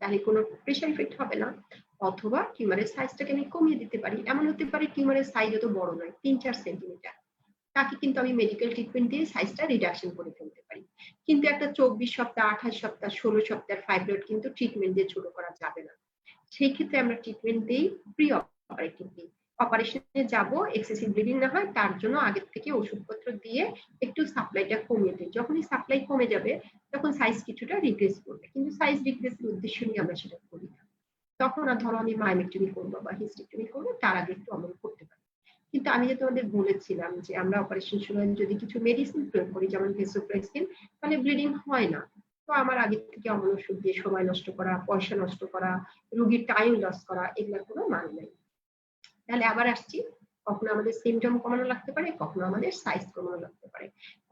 তাহলে কোনো প্রেশার ইফেক্ট হবে না। অথবা টিউমারের সাইজটাকে আমি কমিয়ে দিতে পারি। এমন হতে পারে টিউমারের সাইজ অত বড় নয়, 3-4 সেন্টিমিটার, তাকে কিন্তু আমি মেডিকেল ট্রিটমেন্ট দিয়ে সাইজটা রিডাকশন করে ফেলতে পারি। কিন্তু একটা 24 সপ্তাহ, 28 সপ্তাহ, 16 সপ্তাহের ফাইব্রয়েড কিন্তু ট্রিটমেন্ট দিয়ে ছোট করা যাবে না। সেই ক্ষেত্রে আমরা ট্রিটমেন্ট দিই প্রি অপারেটিভ দিই। অপারেশনে যাব, এক্সেসিভ ব্লিডিং না হয় তার জন্য আগে থেকে ওষুধপত্র দিয়ে একটু সাপ্লাইটা কমিয়ে দিই। যখনই সাপ্লাই কমে যাবে তখন সাইজ কিছুটা রিগ্রেস করবে, কিন্তু সাইজ রিগ্রেসের উদ্দেশ্য নিয়ে আমরা সেটা করি না। তখন আর ধরো আমি মায়োমেক্টমি করবো বা হিস্টেক্টমি করবো, তার আগে একটু অমল করতে পারি। কিন্তু আমি যে তোমাদের বলেছিলাম যে আমরা অপারেশন সময় যদি কিছু মেডিসিন প্রয়োগ করি যেমন ভেসোপ্রেসিন, তাহলে ব্লিডিং হয় না। তো আমার আগে থেকে অমল ওষুধ দিয়ে সময় নষ্ট করা, পয়সা নষ্ট করা, রোগীর টাইম লস করা, এগুলোর কোনো মানে নেই। তাহলে আবার আসছি, কখনো আমাদের সিমটম কমানো লাগতে পারে, কখনো আমাদের সাইজ কমানো লাগতে পারে।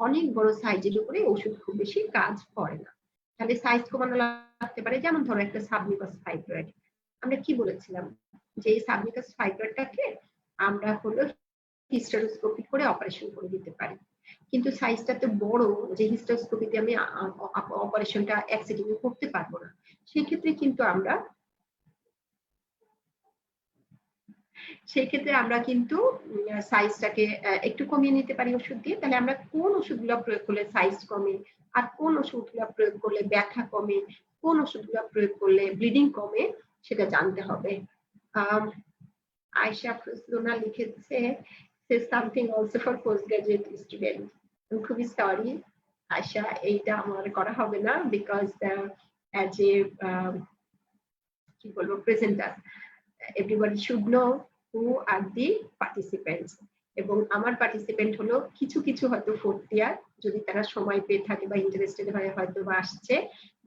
অনেক বড় সাইজের উপরে ওষুধ খুব বেশি কাজ করে না। তাহলে সাইজ কমানো লাগতে পারে, যেমন ধরো একটা সাবমিউকাস ফাইব্রয়েড। আমরা কি বলেছিলাম যে এই সাবমিউকাস ফাইব্রয়েডটাকে আমরা হলো হিস্টেরোস্কোপি করে অপারেশন করে দিতে পারি, কিন্তু সাইজটা তো বড় যে হিস্টেরোস্কোপিতে আমি অপারেশনটা এক সেকেন্ডে করতে পারবো না। সেক্ষেত্রে কিন্তু আমরা কিন্তু সাইজটাকে একটু কমিয়ে নিতে পারি ওষুধ দিয়ে। তাহলে আমরা কোন ওষুধগুলো প্রয়োগ করলে সাইজ কমে, আর কোন ওষুধগুলো প্রয়োগ করলে ব্যথা কমে, কোন ওষুধগুলো প্রয়োগ করলে ব্লিডিং কমে, সেটা জানতে হবে। আয়শা ফজলুনা লিখেছে something also for post graduate student. আমি খুবই সরি আয়শা, এইটা আমার করা হবে না, বিকজ অ্যাজ এ কি বলবো presenter everybody should know who are the participants, এবং আমার পার্টিসিপেন্ট হলো কিছু কিছু হয়তো ফোর্থ ইয়ার, যদি তারা সময় পেয়ে থাকে বা ইন্টারেস্টেড হয় হয়তো বা আসছে,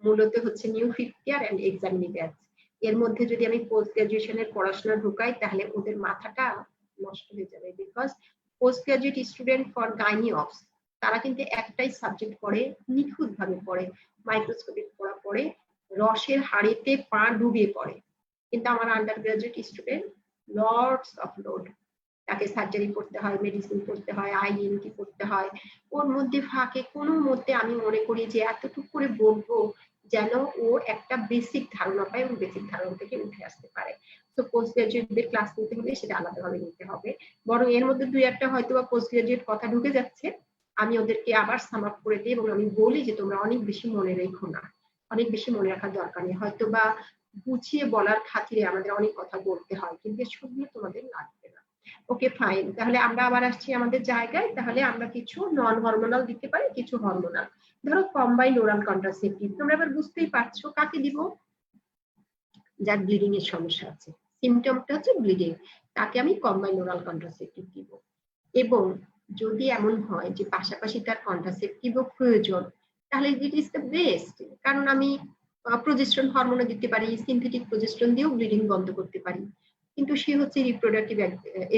মূলত হচ্ছে new fifth year end examinee batch. এর মধ্যে যদি আমি পোস্ট গ্রাজুয়েশনের পড়াশোনা ঢুকাই তাহলে ওদের মাথাটা নষ্ট হয়ে যাবে, because post graduate student for gynae ops তারা কিন্তু একটাই সাবজেক্ট পড়ে, নিখুঁত ভাবে পড়ে, মাইক্রোস্কোপিক পড়া পড়ে, রসের হাড়িতে পা ডুবিয়ে পড়ে। কিন্তু আমার under graduate student lots of load, তাকে সার্জারি করতে হয়, মেডিসিন করতে হয়, আইএনটি করতে হয়, ওর মধ্যে ফাঁকে কোনো মধ্যে আমি মনে করি যে এতটুকু করে বলবো যেন ও একটা বেসিক ধারণা পায় এবং বেসিক ধারণা থেকে উঠে আসতে পারে। তো পোস্ট গ্রাজুয়েটদের ক্লাস নিতে হলে সেটা আলাদাভাবে নিতে হবে, বরং এর মধ্যে দুই একটা হয়তো বা পোস্ট গ্রাজুয়েট কথা ঢুকে যাচ্ছে, আমি ওদেরকে আবার সাম আপ করে দিই এবং আমি বলি যে তোমরা অনেক বেশি মনে রেখো না, অনেক বেশি মনে রাখার দরকার নেই, হয়তো বা গুছিয়ে বলার খাতিরে আমাদের অনেক কথা বলতে হয়, কিন্তু শুধু তোমাদের লাগবে না। ওকে ফাইন, তাহলে আমরা আবার আসছি আমাদের জায়গায়। তাহলে আমরা কিছু নন হরমোনাল দিতে পারি, কিছু হরমোনাল। ধরো কম্বাইন্ড ওরাল কন্ট্রাসেপটিভ, তোমরা এবার বুঝতেই পারছো কাকে দিব, যার ব্লিডিং এর সমস্যা আছে, সিমটমটা হচ্ছে ব্লিডিং, তাকে আমি কম্বাইন্ড ওরাল কন্ট্রাসেপটিভ দিব। এবং যদি এমন হয় যে পাশাপাশি তার কন্ট্রাসেপটিভও প্রয়োজন, তাহলে ইট ইজ দ্য বেস্ট, কারণ আমি প্রজেস্টেরন হরমোনও দিতে পারি, সিনথেটিক প্রজেস্টেরন দিয়েও ব্লিডিং বন্ধ করতে পারি। কিন্তু সে হচ্ছে রিপ্রোডাক্টিভ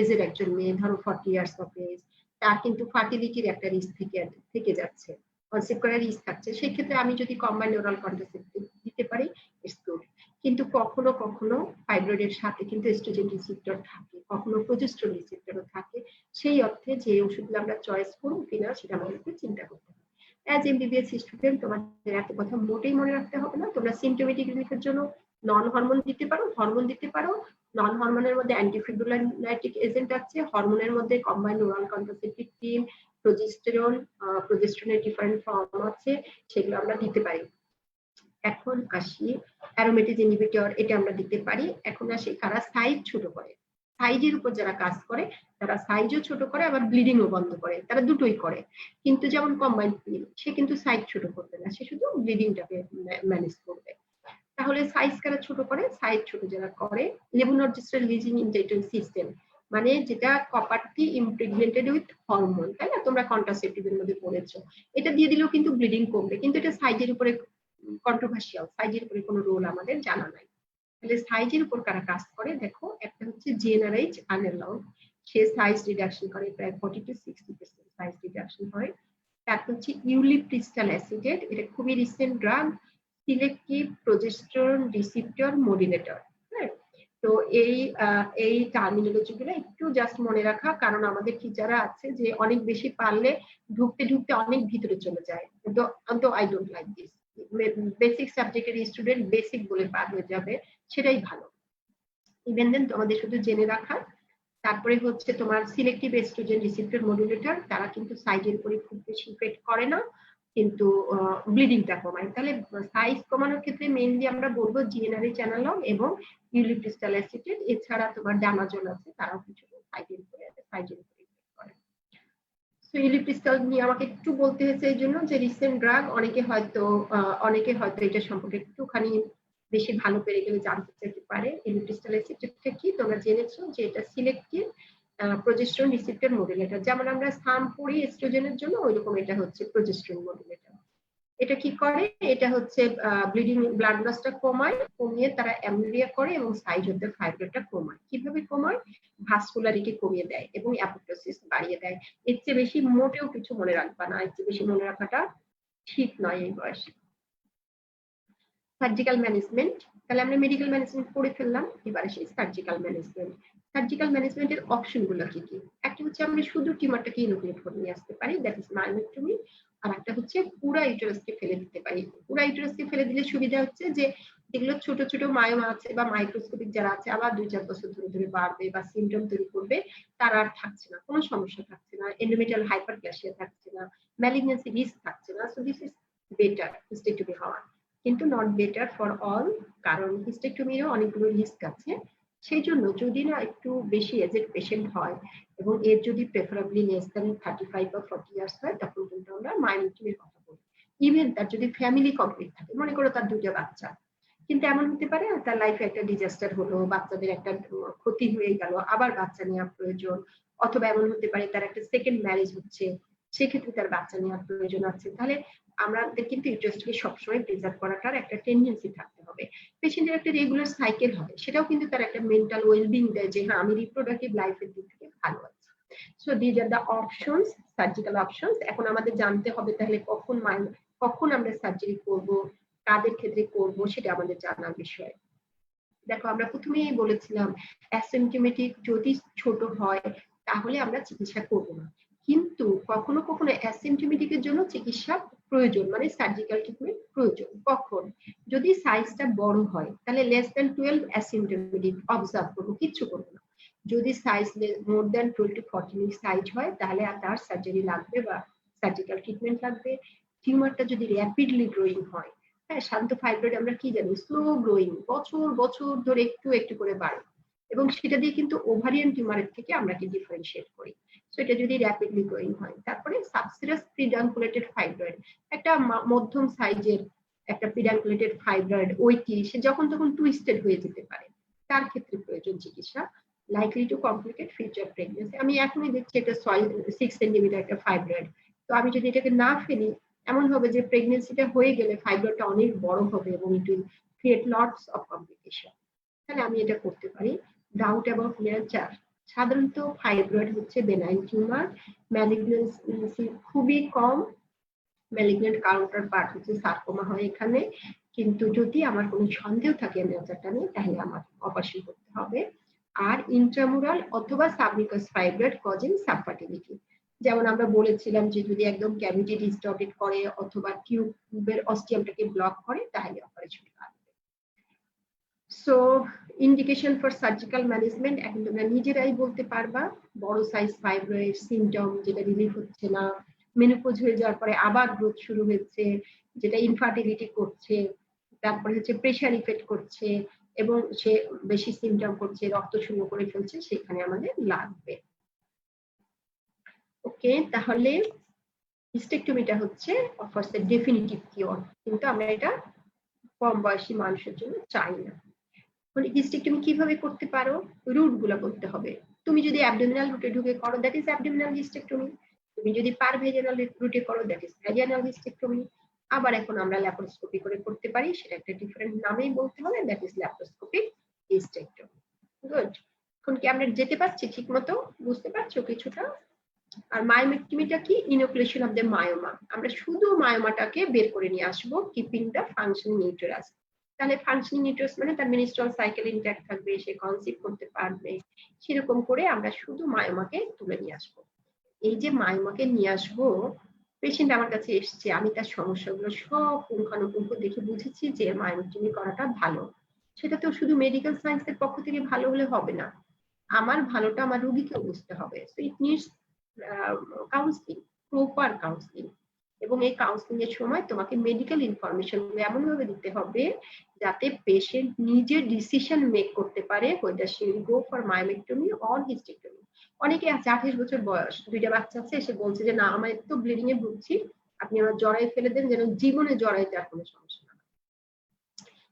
এজের একজন মেয়ে, ধরো 40 ইয়ার্স অফ এজ, তার কিন্তু ফার্টিলিটির একটা রিস্ক থেকে যাচ্ছে, কনসেপ্ট করার রিস্ক থাকছে, সেক্ষেত্রে আমি যদি কম্বাইন্ড ওরাল কন্ট্রাসেপটিভ দিতে পারি ইটস গুড। কিন্তু কখনো কখনো ফাইব্রয়েডের সাথে কিন্তু এস্ট্রোজেন রিসেপ্টর থাকে, কখনো প্রজেস্টেরন রিসেপ্টরও থাকে, সেই অর্থে যে ওষুধগুলো আমরা চয়েস করব কিনা সেটা আমাদেরকে চিন্তা করতে হবে। অ্যাজ এমবিবিএস স্টুডেন্ট তোমাদের এত কথা মোটেই মনে রাখতে হবে না, তোমরা সিমটোমেটিক রিলিফের জন্য নন হরমোন দিতে পারো, হরমোন দিতে পারো, নন হরমোনের মধ্যে অ্যান্টিফিব্রিলাইটিক এজেন্ট আছে, হরমোনের মধ্যে কম্বাইন্ড ওরাল কন্ট্রাসেপটিভ ক্রিম, প্রজেস্টেরনের ডিফারেন্ট ফর্ম আছে, সেগুলো আমরা দিতে পারি। এখন আসি অ্যারোমেটিক ইনহিবিটর, এটা আমরা দিতে পারি। এখন আসি কারা সাইজ ছোট করে, সাইজের উপর যারা কাজ করে তারা সাইজও ছোট করে আবার ব্লিডিংও বন্ধ করে, তারা দুটোই করে। কিন্তু যেমন কম্বাইন্ড পিল, সে কিন্তু সাইজ ছোট করবে না, সে শুধু ব্লিডিংটাকে ম্যানেজ করবে। তাহলে সাইজ কারা ছোট করে, সাইজ ছোট যারা করে লেভোনর্জিস্ট্রাল লিজিং ইনজেক্টর সিস্টেম, মানে যেটা কপারটি ইমপ্রেগনেটেড উইথ হরমোন, তাই না, তোমরা কন্ট্রাসেপটিভের মধ্যে পড়েছো, এটা দিয়ে দিলেও কিন্তু ব্লিডিং কমবে, কিন্তু এটা সাইজের উপরে কন্ট্রোভার্সিয়াল, সাইজের উপরে কোনো রোল আমাদের জানা নাই। তাহলে সাইজের উপর কারা কাজ করে দেখো, একটা হচ্ছে জেনারেজ আনেলগ, সে সাইজ রিডাকশন করে প্রায় 40 to 60% সাইজ রিডাকশন হয়। তারপর হচ্ছে ইউলিপ্রিস্টাল অ্যাসিডেট, এটা খুবই recent drug, selective progesterone receptor modulator. হ্যাঁ, তো এই টার্মিনোলজি গুলো একটু জাস্ট মনে রাখা, কারণ আমাদের টিচাররা আছে যে অনেক বেশি পারলে ঢুকতে ঢুকতে অনেক ভিতরে চলে যায়, তো I don't like this. Basic সাবজেক্টের স্টুডেন্ট বেসিক বলে পার হয়ে যাবে, সেটাই ভালো। ইভেন দেন তোমাদের শুধু জেনে রাখা। তারপরে হচ্ছে তোমার সিলেক্টিভ এস্ট্রোজেন রিসেপ্টর মডুলেটর, তারা কিন্তু সাইজের উপরে খুব বেশি ইফেক্ট করে না, কিন্তু ব্লিডিংটা কমায়। তাহলে সাইজ কমানোর ক্ষেত্রে মেইনলি আমরা বলবো জিএনআরএ চ্যানেলং এবং ইউলিপ্রিস্টাল অ্যাসিটেট, এছাড়া তোমার ডামাজোল আছে, তারাও কিছু সাইডের করে করে। সো ইউলিপ্রিস্টাল নিয়ে আমাকে একটু বলতে হয়েছে এই জন্য যে রিসেন্ট ড্রাগ, অনেকে হয়তো এটা সম্পর্কে একটুখানি বেশি ভালো পেরে গেলে জানতে চাইতে পারে। ইউলিপ্রিস্টাল অ্যাসিটেটটা কি তোমরা জেনেছো যে এটা সিলেক্টিভ প্রজেস্টেরন রিসেপ্টর মডুলেটর। যেমন আমরা সাম পড়ি এস্ট্রোজেনের জন্য, ওইরকম এটা হচ্ছে প্রজেস্টেরন মডুলেটর। এটা কি করে, এটা হচ্ছে ব্লিডিং ব্লাড লসটা কমিয়ে তারা অ্যামোনিয়া করে এবং সাইজ অফ দ্য ফাইব্রয়েডটা কমায়। কিভাবে কমায়? ভাস্কুলারিটি কমিয়ে দেয় এবং অ্যাপোপ্টোসিস বাড়িয়ে দেয়। এর চেয়ে বেশি মোটেও কিছু মনে রাখবা না, এর চেয়ে বেশি মনে রাখাটা ঠিক নয় এই বয়সে। সার্জিক্যাল ম্যানেজমেন্ট, তাহলে আমরা মেডিকেল ম্যানেজমেন্ট পড়ে ফেললাম, এবারে সেই সার্জিক্যাল ম্যানেজমেন্ট। সার্জিক্যাল ম্যানেজমেন্টের অপশনগুলো কি কি? একটা হচ্ছে আমরা শুধু টিউমারটাকে ইনোকুলেট করে নিয়ে আসতে পারি, দ্যাট ইজ মায়োমেক্টমি। আর একটা হচ্ছে পুরা ইউটারাসকে ফেলে দিতে পারি। পুরা ইউটারাসকে ফেলে দিলে সুবিধা হচ্ছে যে যেগুলো ছোট ছোট মায়োমা আছে বা মাইক্রোস্কোপিক যারা আছে, আবার 2-4 বছর ধরে ধরে বাড়বে বা সিমটম তৈরি করবে, তারা আর থাকছে না, কোনো সমস্যা থাকছে না, এন্ডোমেট্রিয়াল হাইপারপ্লাসিয়া থাকছে না, ম্যালিগন্যান্সি রিস্ক থাকছে না। So this is better hysterectomy হওয়া, কিন্তু নট বেটার ফর অল, কারণ হিস্টেক্টমিরও অনেকগুলো রিস্ক আছে। সেই জন্য যদি না একটু বেশি এজেড পেশেন্ট হয় এবং এর যদি প্রেফারেবলি লেস দ্যান 35 বা 40 ইয়ার্স হয়, তখন কিন্তু আমরা মায়োমেক্টমির কথা বলি। ইভেন তার যদি ফ্যামিলি কমপ্লিট থাকে, মনে করো তার 2টা বাচ্চা, কিন্তু এমন হতে পারে তার লাইফে একটা ডিজাস্টার হলো, বাচ্চাদের একটা ক্ষতি হয়ে গেল, আবার বাচ্চা নেওয়া প্রয়োজন, অথবা এমন হতে পারে তার একটা সেকেন্ড ম্যারেজ হচ্ছে, সেক্ষেত্রে তার বাচ্চা নেওয়ার প্রয়োজন আছে। তাহলে আমাদের কিন্তু ইউটারাসকে সবসময় প্রিজার্ভ করাটার একটা টেন্ডেন্সি থাকতে হবে। পেশেন্টের একটা রেগুলার সাইকেল হবে, সেটাও কিন্তু তার একটা মেন্টাল ওয়েলবিং দেয় যে হ্যাঁ আমি রিপ্রোডাক্টিভ লাইফের দিক থেকে ভালো আছি। So these are the options, surgical options. এখন আমাদের জানতে হবে তাহলে কখন আমরা সার্জারি করব, কাদের ক্ষেত্রে করব, সেটা আমাদের জানার বিষয়। দেখো আমরা প্রথমেই বলেছিলাম অ্যাসিম্পটোমেটিক যদি ছোট হয় তাহলে আমরা চিকিৎসা করব না, কিন্তু কখনো কখনো অ্যাসিম্পটোমেটিকের জন্য চিকিৎসা প্রয়োজন, মানে সার্জিক্যাল ট্রিটমেন্ট প্রয়োজন। কখন? যদি সাইজটা বড় হয়, তাহলে লেস দ্যান 12 অ্যাসিম্পটোমেটিক অবজার্ভ করবো, কিচ্ছু করবো না। যদি size more than 12 to 14 size হয়, তাহলে তার সার্জারি লাগবে বা সার্জিক্যাল ট্রিটমেন্ট লাগবে। টিউমারটা যদি র্যাপিডলি গ্রোয়িং হয়, হ্যাঁ, শান্ত ফাইব্রয়েড আমরা কি জানি, স্লো গ্রোয়িং, বছর বছর ধরে একটু একটু করে বাড়ে, এবং সেটা দিয়ে কিন্তু ওভারিয়ান টিউমারের থেকে আমরা কি ডিফারেন্সিয়েট করি। সো এটা যদি র্যাপিডলি গ্রোয়িং হয়। তারপরে সাবসিরাস প্রিডাঙ্কুলেটেড ফাইব্রয়েড, একটা মধ্যম সাইজের একটা প্রিডাঙ্কুলেটেড ফাইব্রয়েড, ওইটি সে যখন তখন টুইস্টেড হয়ে যেতে পারে, তার ক্ষেত্রে প্রয়োজন চিকিৎসা। Likely to complicate future pregnancy. আমি এখনই দেখছি এটা 6 সেন্টিমিটার একটা ফাইব্রয়েড, তো আমি যদি এটাকে না ফেলি, এমন হবে যে প্রেগন্যান্সিটা হয়ে গেলে ফাইব্রয়েডটা অনেক বড় হবে এবং it will create lots of complication. তাহলে আমি এটা করতে পারি। ডাউট অ্যাবাউট লেয়ার 4, সাধারণত ফাইব্রয়েড হচ্ছে বেনাইন টিউমার, ম্যালিগন্যান্সি খুবই কম, ম্যালিগন্যান্ট কাউন্টার পার্ট হচ্ছে সার্কোমা হয় এখানে। কিন্তু যদি আমার কোনো সন্দেহ থাকে লেজারটা নিয়ে, তাহলে আমার অপারেশন করতে হবে। আর ইন্ট্রামুরাল অথবা সাবমিউকাস ফাইব্রয়েড কজিং সাবফার্টিলিটি, যেমন আমরা বলেছিলাম যে যদি একদম ক্যাভিটি ডিস্টর্টেড করে অথবা টিউবের অস্টিয়ামটাকে ব্লক করে, তাহলে অপারেশন লাগবে। So indication for surgical management এখন তোমরা নিজেরাই বলতে পারবা। বড় সাইজ ফাইব্রয়েড, সিমটম যেটা রিলিফ হচ্ছে না, মেনোপজ হয়ে যাওয়ার পরে আবার গ্রোথ শুরু হয়েছে, যেটা ইনফার্টিলিটি করছে, তারপরে হচ্ছে প্রেশার ইফেক্ট করছে এবং সে বেশি সিমটম করছে, রক্ত শূন্য করে ফেলছে, সেখানে আমাদের লাগবে। ওকে, তাহলে হিস্টেক্টমিটা হচ্ছে অফার্স এ ডেফিনিটিভ কিওর, কিন্তু আমরা এটা কম বয়সী মানুষের জন্য চাই না। হিস্টেক্টমি কিভাবে করতে পারো, রুট গুলো করতে হবে। তুমি যদি অ্যাবডোমিনাল রুটে ঢুকে করো, দ্যাট ইজ অ্যাবডোমিনাল হিস্টেক্টমি। তুমি যদি পারভেজিনাল রুটে করো, দ্যাট ইজ ভ্যাজিনাল হিস্টেক্টমি। আবার এখন আমরা ল্যাপারোস্কোপি করে করতে পারি, সেটা একটা ডিফারেন্ট নামেই বলতে হবে, that is laparoscopic hysterectomy. Good. এখন কি আমরা যেতে পারছি ঠিক মতো? বুঝতে পারছো কিছুটা? আর মায়োমেক্টমিটা কি? Enucleation of the myoma. আমরা শুধু মায়োমাটাকে বের করে নিয়ে আসবো, কিপিং দ্য ফাংশনিং ইউটেরাস। তাহলে ফাংশনিং ইউটেরাস মানে তার মেনস্ট্রুয়াল সাইকেল ইনট্যাক্ট থাকবে, সে কনসিভ করতে পারবে, সেরকম করে আমরা শুধু মায়োমাকে তুলে নিয়ে আসবো। এই যে মায়োমাকে নিয়ে আসবো, পেশেন্ট আমার কাছে এসছে, আমি তার সমস্যাগুলো সব পুঙ্খানুপুঙ্খ দেখে বুঝেছি যে মায়োমেক্টমি করাটা ভালো। সেটা তো শুধু মেডিকেল সায়েন্সের পক্ষ থেকে ভালো হলে হবে না, আমার ভালোটা আমার রোগীকেও বুঝতে হবে। So it needs counselling, proper counselling. এবং এই কাউন্সিলিং এর সময় তোমাকে মেডিকেল ইনফরমেশন এমন ভাবে দিতে হবে যাতে পেশেন্ট নিজে ডিসিশন মেক করতে পারে whether she will go for myomectomy or hysterectomy। অনেকে আছে 28 বছর বয়স, দুইটা বাচ্চা আছে, এসে বলছে যে না আমার একটু ব্লিডিং এ ভুগছি, আপনি আমার জরায়ু ফেলে দেন যেন জীবনে জরায়ুতে আর কোনো সমস্যা না।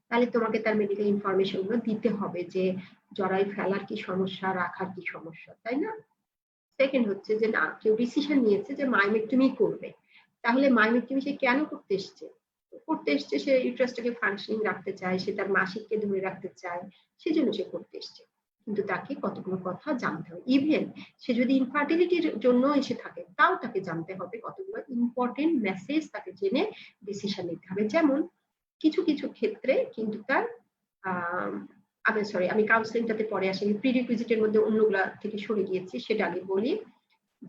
তাহলে তোমাকে তার মেডিকেল ইনফরমেশন গুলো দিতে হবে যে জরায়ু ফেলার কি সমস্যা, রাখার কি সমস্যা, তাই না? সেকেন্ড হচ্ছে যে না, কেউ ডিসিশন নিয়েছে যে মায়োমেক্টমি করবে, তাহলে মায়োমেক্টমি সে কেন করতে এসছে? করতে এসছে সে ইউট্রাসটাকে ফাংশনিং রাখতে চায়, সে তার মাসিককে ধরে রাখতে চায়, সেজন্য সে করতে এসছে। কিন্তু তাকে কতগুলো কথা জানতে হবে। ইভেন সে যদি ইনফার্টিলিটির জন্য এসে থাকে তাও তাকে জানতে হবে কতগুলো ইম্পর্টেন্ট মেসেজ, তাকে জেনে ডিসিশন নিতে হবে। যেমন কিছু কিছু ক্ষেত্রে কিন্তু তার আমি কাউন্সিলিংটাতে পরে আসি, প্রিরিকুইজিটের মধ্যে অন্যগুলা থেকে সরে গিয়েছি, সেটা আগে বলি।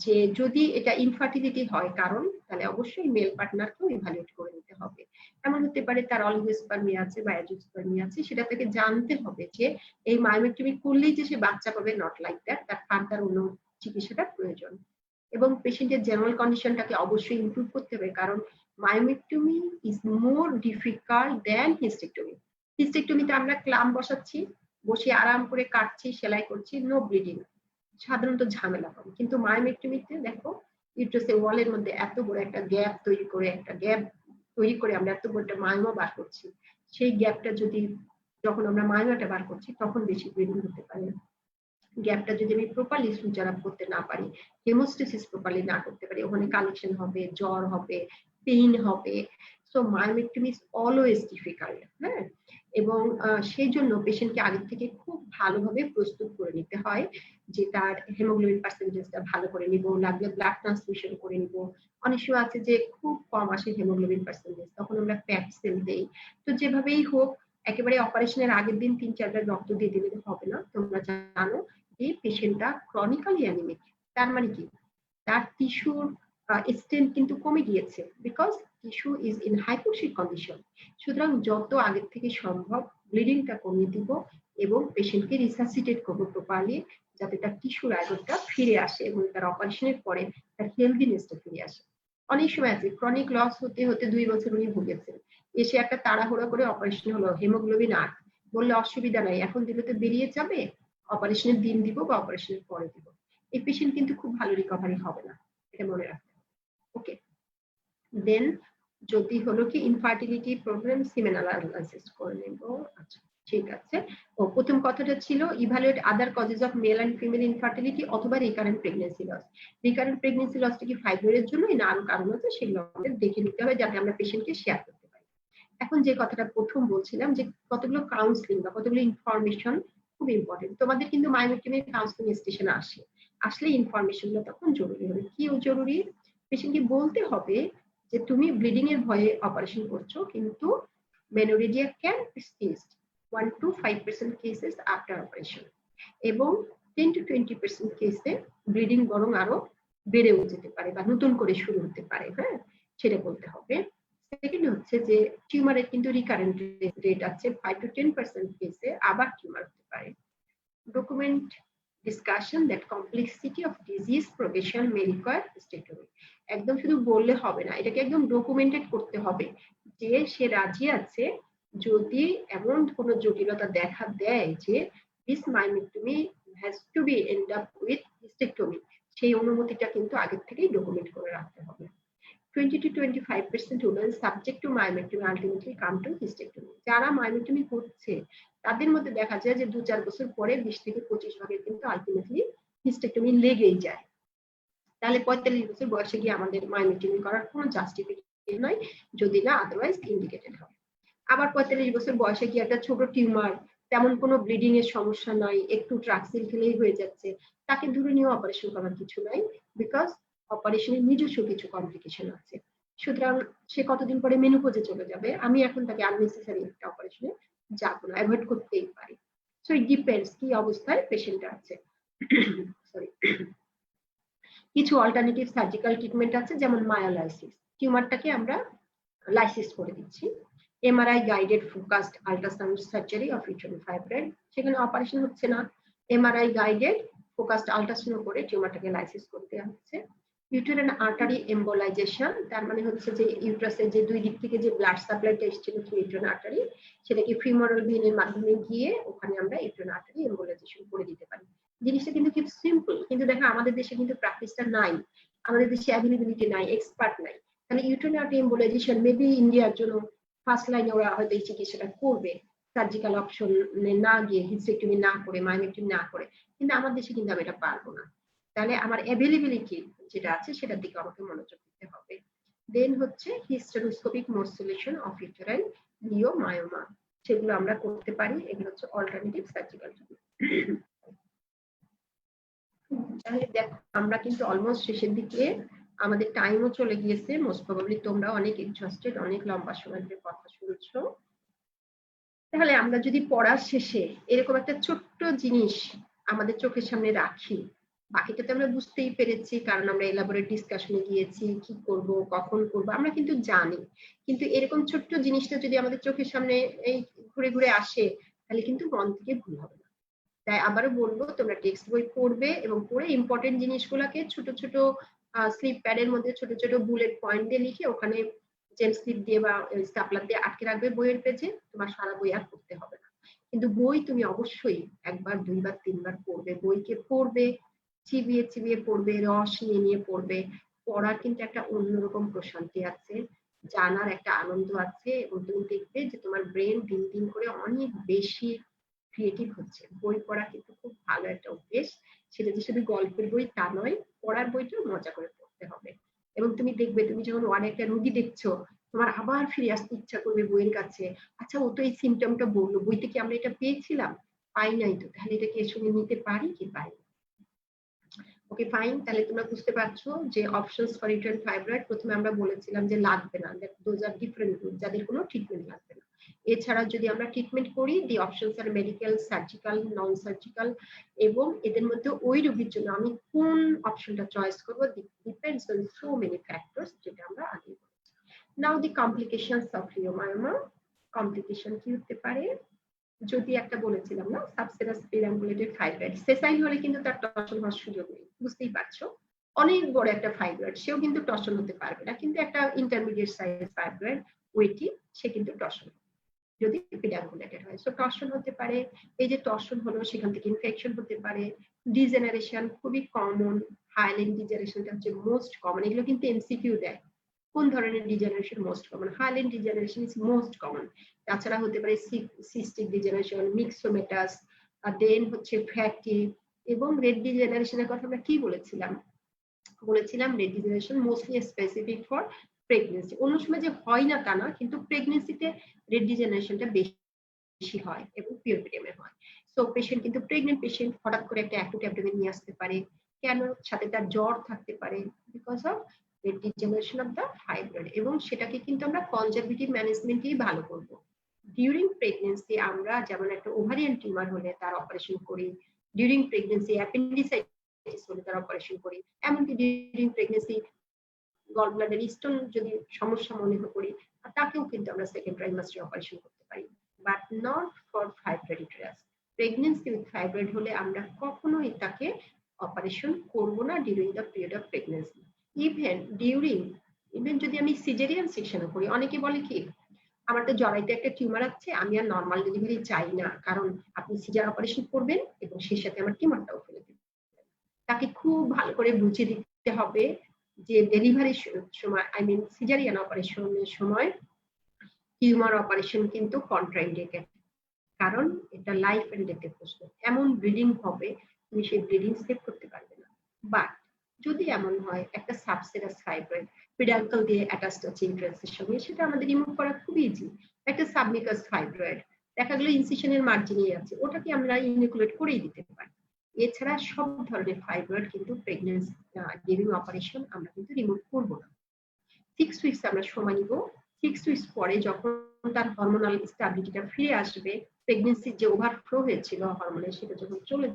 যে যদি এটা ইনফার্টিলিটি হয় কারণ, তাহলে অবশ্যই মেল পার্টনারকেও ইভালুয়েট করে নিতে হবে। এমন হতে পারে তার অলিগোস্পার্মিয়া আছে বা অ্যাজিওস্পার্মিয়া আছে, সেটা থেকে জানতে হবে যে এই মায়োমেক্টমি করলেই যে সে বাচ্চা পাবে, নট লাইক দ্যাট, তার ফার্দার অন্য চিকিৎসাটা প্রয়োজন। এবং পেশেন্টের জেনারেল কন্ডিশনটাকে অবশ্যই ইমপ্রুভ করতে হবে, কারণ myomectomy is more difficult than hysterectomy. হিস্টেক্টমিতে আমরা ক্লাম বসাচ্ছি, বসে আরাম করে কাটছি, সেলাই করছি, নো ব্লিডিং, সাধারণত ঝামেলা কম। কিন্তু মায়োমেক্টমিতে দেখো ইউট্রাসের ওয়ালের মধ্যে এত বড় একটা গ্যাপ তৈরি করে আমরা এত বড় একটা মায়োমা বার করছি। সেই গ্যাপটা যদি, যখন আমরা মায়োমাটা বার করছি তখন বেশি ব্লিডিং হতে পারে। গ্যাপটা যদি আমি প্রপারলি সুচার আপ করতে না পারি, হেমোস্টেসিস প্রপারলি না করতে পারি, ওখানে কালেকশন হবে, জ্বর হবে, পেইন হবে। So myomectomy is always difficult. হ্যাঁ, এবং সেই জন্য পেশেন্টকে আগে থেকে খুব ভালোভাবে প্রস্তুত করে নিতে হয় যে তার হেমোগ্লোবিন পার্সেন্টেজটা ভালো করে নিব, লাগলে ব্লাড ট্রান্সফিউশন করে নিব। অনেক সময় আছে যে খুব কম আসে হেমোগ্লোবিন পার্সেন্টেজ, তখন আমরা প্যাপ সেল দেই। তো যেভাবেই হোক, একেবারে অপারেশনের আগের দিন 3-4 বার রক্ত দিয়ে দিলে হবে না। তোমরা জানো এই পেশেন্টটা ক্রনিক্যালি অ্যানিমিক, তার মানে কি তার টিস্যুর স্ট্রেংথ কিন্তু কমে গিয়েছে, because tissue is in hypoxic condition. সুতরাং যত আগের থেকে সম্ভব ব্লিডিংটা কমিয়ে দিব এবং পেশেন্টকে রিসাসিটেট করবো প্রপারলি, যাতে তার টিস্যুর আয়রনটা ফিরে আসে এবং তার অপারেশনের পরে তার হেলদিনেসটা ফিরে আসে। অনেক সময় আছে ক্রনিক লস হতে হতে 2 বছর উনি ভুগেছেন, এসে একটা তাড়াহুড়া করে অপারেশন হলো, হেমোগ্লোবিন 8, বললে অসুবিধা নাই, এখন দিলে তো বেরিয়ে যাবে, অপারেশনের দিন দিব বা অপারেশনের পরে দিব। এই পেশেন্ট কিন্তু খুব ভালো রিকভারি হবে না, এটা মনে রাখতে হবে। ওকে, দেন যদি হলো কি ইনফার্টিলিটি প্রবলেম, সিমেন অ্যানালাইসিস করে নেব। আচ্ছা ঠিক আছে। ও প্রথম কথাটা ছিল evaluate other causes of male and female infertility অথবা recurrent pregnancy loss. Recurrent pregnancy লসটা কি ফাইব্রয়েডের জন্য না আরো কারণ আছে, সেগুলো আমাদের দেখে নিতে হবে যাতে আমরা পেশেন্টকে শেয়ার করতে পারি। এখন যে কথাটা প্রথম বলছিলাম যে কতগুলো কাউন্সিলিং বা কতগুলো ইনফরমেশন খুব ইম্পর্টেন্ট। তোমাদের কিন্তু মায়োমেক্টমি কাউন্সিলিং স্টেশনে আসলে ইনফরমেশনগুলো তখন জরুরি হবে। কি জরুরি? পেশেন্টকে বলতে হবে যে তুমি ব্লিডিং এর ভয়ে অপারেশন করছো, কিন্তু menorrhagia can persist 1 to 5% cases after operation, এবং 10 to 20% কেসে ব্লিডিং বরং আরো বেড়েও যেতে পারে বা নতুন করে শুরু হতে পারে। হ্যাঁ, সেটা বলতে হবে। সেকেন্ড হচ্ছে যে টিউমারের কিন্তু রিকারেন্ট রেট আছে, 5 to 10% কেসে আবার টিউমার হতে পারে। Document discussion that complexity of disease progression may require hysterectomy। একদম শুধু বললে হবে না, এটাকে একদম ডকুমেন্টেড করতে হবে যে সে রাজি আছে যদি এমন কোনো জটিলতা দেখা দেয় যে this myomectomy has to be end up with hysterectomy, সেই অনুমতিটা কিন্তু আগে থেকেই ডকুমেন্ট করে রাখতে হবে। 20 to 25% women subject to myomectomy ultimately come to hysterectomy। যারা myomectomy করছে তাদের মধ্যে দেখা যায় যে 2-4 বছর পরে 20 থেকে 25 ভাগের কিন্তু আলটিমেটলি হিস্টেক্টমি লেগেই যায়। তাহলে 45 বছর বয়সে গিয়ে আমাদের মায়োমেক্টমি করার কোনো জাস্টিফিকেশন নাই, যদি না আদারওয়াইজ ইন্ডিকেটেড হয়। আবার 45 বছর বয়সে গিয়ে একটা ছোট টিউমার, তেমন কোনো ব্লিডিং এর সমস্যা নাই, একটু ট্রাক্সিল খেলেই হয়ে যাচ্ছে, তাকে ধরে নিয়ে অপারেশন করার কিছু নাই, বিকজ অপারেশনের নিজস্ব কিছু কমপ্লিকেশন আছে। সুতরাং সে কতদিন পরে মেনোপজে চলে যাবে, আমি এখন তাকে আননেসেসারি একটা অপারেশনে যাবো না, অ্যাভয়েড করতেই পারি। সো ইট ডিপেন্ডস কি অবস্থায় পেশেন্টটা আছে। সরি, কিছু অল্টারনেটিভ সার্জিক্যাল ট্রিটমেন্ট আছে, যেমন মায়োলাইসিস, টিউমারটাকে আমরা লাইসিস করে দিচ্ছি। MRI guided focused ultrasound surgery of uterine fibroid, সেখানে অপারেশন হচ্ছে না, এমআরআই গাইডেড ফোকাসড আল্ট্রাসাউন্ড করে টিউমারটাকে লাইসিস করতে হচ্ছে। ইউটেরাইন আর্টারি এম্বোলাইজেশন, তার মানে হচ্ছে যে ইউট্রাসের যে দুই দিক থেকে যে ব্লাড সাপ্লাইটা এসেছিল থ্রু ইউটেরাইন আর্টারি, সেটাকে ফিমোরাল ভেনের মাধ্যমে গিয়ে ওখানে আমরা ইউটেরাইন আর্টারি এম্বোলাইজেশন করে দিতে পারি। জিনিসটা কিন্তু খুব সিম্পল, কিন্তু দেখো আমাদের দেশে কিন্তু প্র্যাকটিসটা নাই, আমাদের দেশে অ্যাভেলেবিলিটি নাই, এক্সপার্ট নাই। তাহলে ইউটেরাইন আর্টারি এম্বোলাইজেশন মেবি ইন্ডিয়ার জন্য ফার্স্ট লাইনে ওরা হয়তো এই চিকিৎসাটা করবে, সার্জিক্যাল অপশন না গিয়ে, হিস্টেক্টমি না করে, মায়োমেক্টমি না করে, কিন্তু আমার দেশে কিন্তু আমি এটা পারবো না। তাহলে আমার অ্যাভেলেবিলিটি যেটা আছে সেটার দিকে আমাকে মনোযোগ দিতে হবে। দেন হচ্ছে হিস্টেরোস্কোপিক মোডুলেশন অফ ইউটেরাইন লিওমায়োমা, সেগুলো আমরা করতে পারি। এগুলো হচ্ছে অল্টারনেটিভ সার্জিক্যাল ট্রিটমেন্ট। তাহলে দেখো আমরা কিন্তু অলমোস্ট শেষের দিকে, আমাদের টাইমও চলে গিয়েছে। মোস্ট প্রবাবলি তোমরা অনেক এক্সস্টেড, অনেক লম্বা সময় ধরে কথা শুনছো। তাহলে আমরা যদি পড়ার শেষে এরকম একটা ছোট্ট জিনিস আমাদের চোখের সামনে রাখি, বাকিটা তো আমরা বুঝতেই পেরেছি, কারণ আমরা এলাবোরেট ডিসকাশনে গিয়েছি, কি করব, কখন করব আমরা কিন্তু জানি, কিন্তু এরকম ছোট্ট জিনিসটা যদি আমাদের চোখের সামনে এই ঘুরে ঘুরে আসে, তাহলে কিন্তু মন থেকে ভুল হবে না। তাই আবারও বলবো, তোমরা টেক্সট বই পড়বে এবং পড়ে ইম্পর্টেন্ট জিনিসগুলোকে ছোট ছোট স্লিপ প্যাডের মধ্যে ছোট ছোট বুলেট পয়েন্ট দিয়ে লিখে ওখানে জেল স্লিপ দিয়ে বা স্টাপলার দিয়ে আটকে রাখবে বইয়ের পেজে। তোমার সারা বই আর পড়তে হবে না, কিন্তু বই তুমি অবশ্যই একবার, দুইবার, তিনবার পড়বে। বইকে পড়বে, চিবিয়ে চিবিয়ে পড়বে, রস নিয়ে নিয়ে পড়বে। পড়ার কিন্তু একটা অন্যরকম প্রশান্তি আছে, জানার একটা আনন্দ আছে, এবং তুমি দেখবে যে তোমার ব্রেন দিন দিন করে অনেক বেশি ক্রিয়েটিভ হচ্ছে। বই পড়া কিন্তু খুব ভালো একটা অভ্যেস, সেটা যে শুধু গল্পের বই তা নয়, পড়ার বইটাও মজা করে পড়তে হবে। এবং তুমি দেখবে, তুমি যখন ওয়ার্ডে একটা রুগী দেখছো, তোমার আবার ফিরে আসতে ইচ্ছা করবে বইয়ের কাছে। আচ্ছা, ও তো এই সিমটমটা বললো, বইতে কি আমরা এটা পেয়েছিলাম? পাই নাই তো, তাহলে এটাকে এর সঙ্গে নিতে পারি কি পাই? Okay fine. তাহলে তোমরা বুঝতে পারছো যে অপশনস ফর ইউটেরাইন ফাইব্রয়েড, প্রথমে আমরা বলেছিলাম যে লাগবে না, দোজ আর ডিফারেন্ট গ্রুপ, যাদের কোনো ট্রিটমেন্ট লাগবে না। এছাড়া যদি আমরা ট্রিটমেন্ট করি, দি অপশনস আর মেডিকেল, সার্জিক্যাল, নন সার্জিক্যাল, এবং এদের মধ্যে ওই রোগীর জন্য আমি কোন অপশনটা চয়েস করবো depends on so many factors, যেটা আমরা আগে বলেছি। নাও দি কমপ্লিকেশনস অফ লিওমায়োমা। কমপ্লিকেশন কি হতে পারে? যদি একটা বলেছিলাম না, সাবসেরাস পেরাম্বুলেটেড ফাইব্রয়েড, সেসাইল হলে কিন্তু তার টর্শন হওয়ার সুযোগ নেই, বুঝতেই পারছো। অনেক বড় একটা ফাইব্রয়েড, সেও কিন্তু টর্শন হতে পারবে না, কিন্তু একটা ইন্টারমিডিয়েট সাইজ ফাইব্রয়েড, ওয়েটি, সে কিন্তু টর্শন যদি পেরাম্বুলেটেড হয়। সো টর্শন হতে পারে। এই যে টর্শন হলো, সেখান থেকে ইনফেকশন হতে পারে। ডিজেনারেশন খুবই কমন, হাইলাইন ডিজেনারেশনটা হচ্ছে মোস্ট কমন। এগুলো কিন্তু এমসিকিউ দেয়, কোন ধরনের degeneration most common? Highline degeneration is most common. তাছাড়া হতে পারে সিস্টিক ডিজেনারেশন, মিক্সোমেটাস, দেন হচ্ছে ফ্যাটি, এবং রেড ডিজেনারেশনের কথা আমরা কি বলেছিলাম? বলেছিলাম red degeneration mostly specific for pregnancy. অন্য সময় যে হয় না তা না, কিন্তু প্রেগনেন্সিতে রেড ডিজেনারেশনটা বেশি হয় এবং পিরিয়ডে হয়। সো পেশেন্ট কিন্তু, প্রেগনেন্ট পেশেন্ট হঠাৎ করে একটা অ্যাকুট অ্যাবডোমেন নিয়ে আসতে পারে, কেন? সাথে তার জ্বর থাকতে পারে, because of red degeneration of the fibroid, এবং সেটাকে কিন্তু আমরা কনজারভেটিভ ম্যানেজমেন্টেই ভালো করব। ডিউরিং প্রেগনেন্সি আমরা যেমন একটা ওভারিয়ান টিউমার হলে তার অপারেশন করি, ডিউরিং প্রেগনেন্সি অ্যাপেন্ডিসাইটিস হলে তার অপারেশন করি, এমনকি during pregnancy gall bladder stone যদি সমস্যা মনে করি, তাকেও কিন্তু আমরা সেকেন্ড ট্রাইমাস্টারে অপারেশন করতে পারি, but not for fibroid uterus. Pregnancy with fibroid হলে আমরা কখনোই তাকে অপারেশন করব না during the period of pregnancy. Even যদি আমি সিজারিয়ান সেকশনও করি, অনেকে বলে কি, আমার তো জরাইতে একটা টিউমার আছে, আমি আর নর্মাল ডেলিভারি চাই না, কারণ আপনি সিজার অপারেশন করবেন এবং সেই সাথে আমার টিউমারটাও ফেলে দেবেন। তাকে খুব ভালো করে বুঝিয়ে দিতে হবে যে ডেলিভারির সময়, আই মিন সিজারিয়ান অপারেশনের সময় টিউমার অপারেশন কিন্তু কন্ট্রাইন্ডিকেটেড, কারণ এটা লাইফ এন্ড ডেথের প্রশ্ন। এমন ব্লিডিং হবে, তুমি সেই ব্লিডিং সেভ করতে পারবে না। বাট যদি এমন হয় একটা সাবসেরাস ফাইব্রয়েড পেডাঙ্কল দিয়ে অ্যাটাচড আছে ইউটেরাসের সঙ্গে, সেটা আমাদের রিমুভ করা খুব ইজি। একটা সাবমিকাস ফাইব্রয়েড দেখা গেল ইনসিশনের মার্জিনেই আছে, ওটাকে আমরা ইনিকুলেট করেই দিতে পারি। এছাড়া সব ধরনের ফাইব্রয়েড কিন্তু প্রেগনেন্সি ডিউরিং অপারেশন আমরা কিন্তু রিমুভ করব না। 6 উইকস আমরা সময় নিব। 6 উইকস পরে যখন তার হরমোনাল স্টেবিলিটিটা ফিরে আসবে, প্রেগনেন্সির যে ওভারফ্লো হয়েছিল হরমোনের, সেটা যখন চলে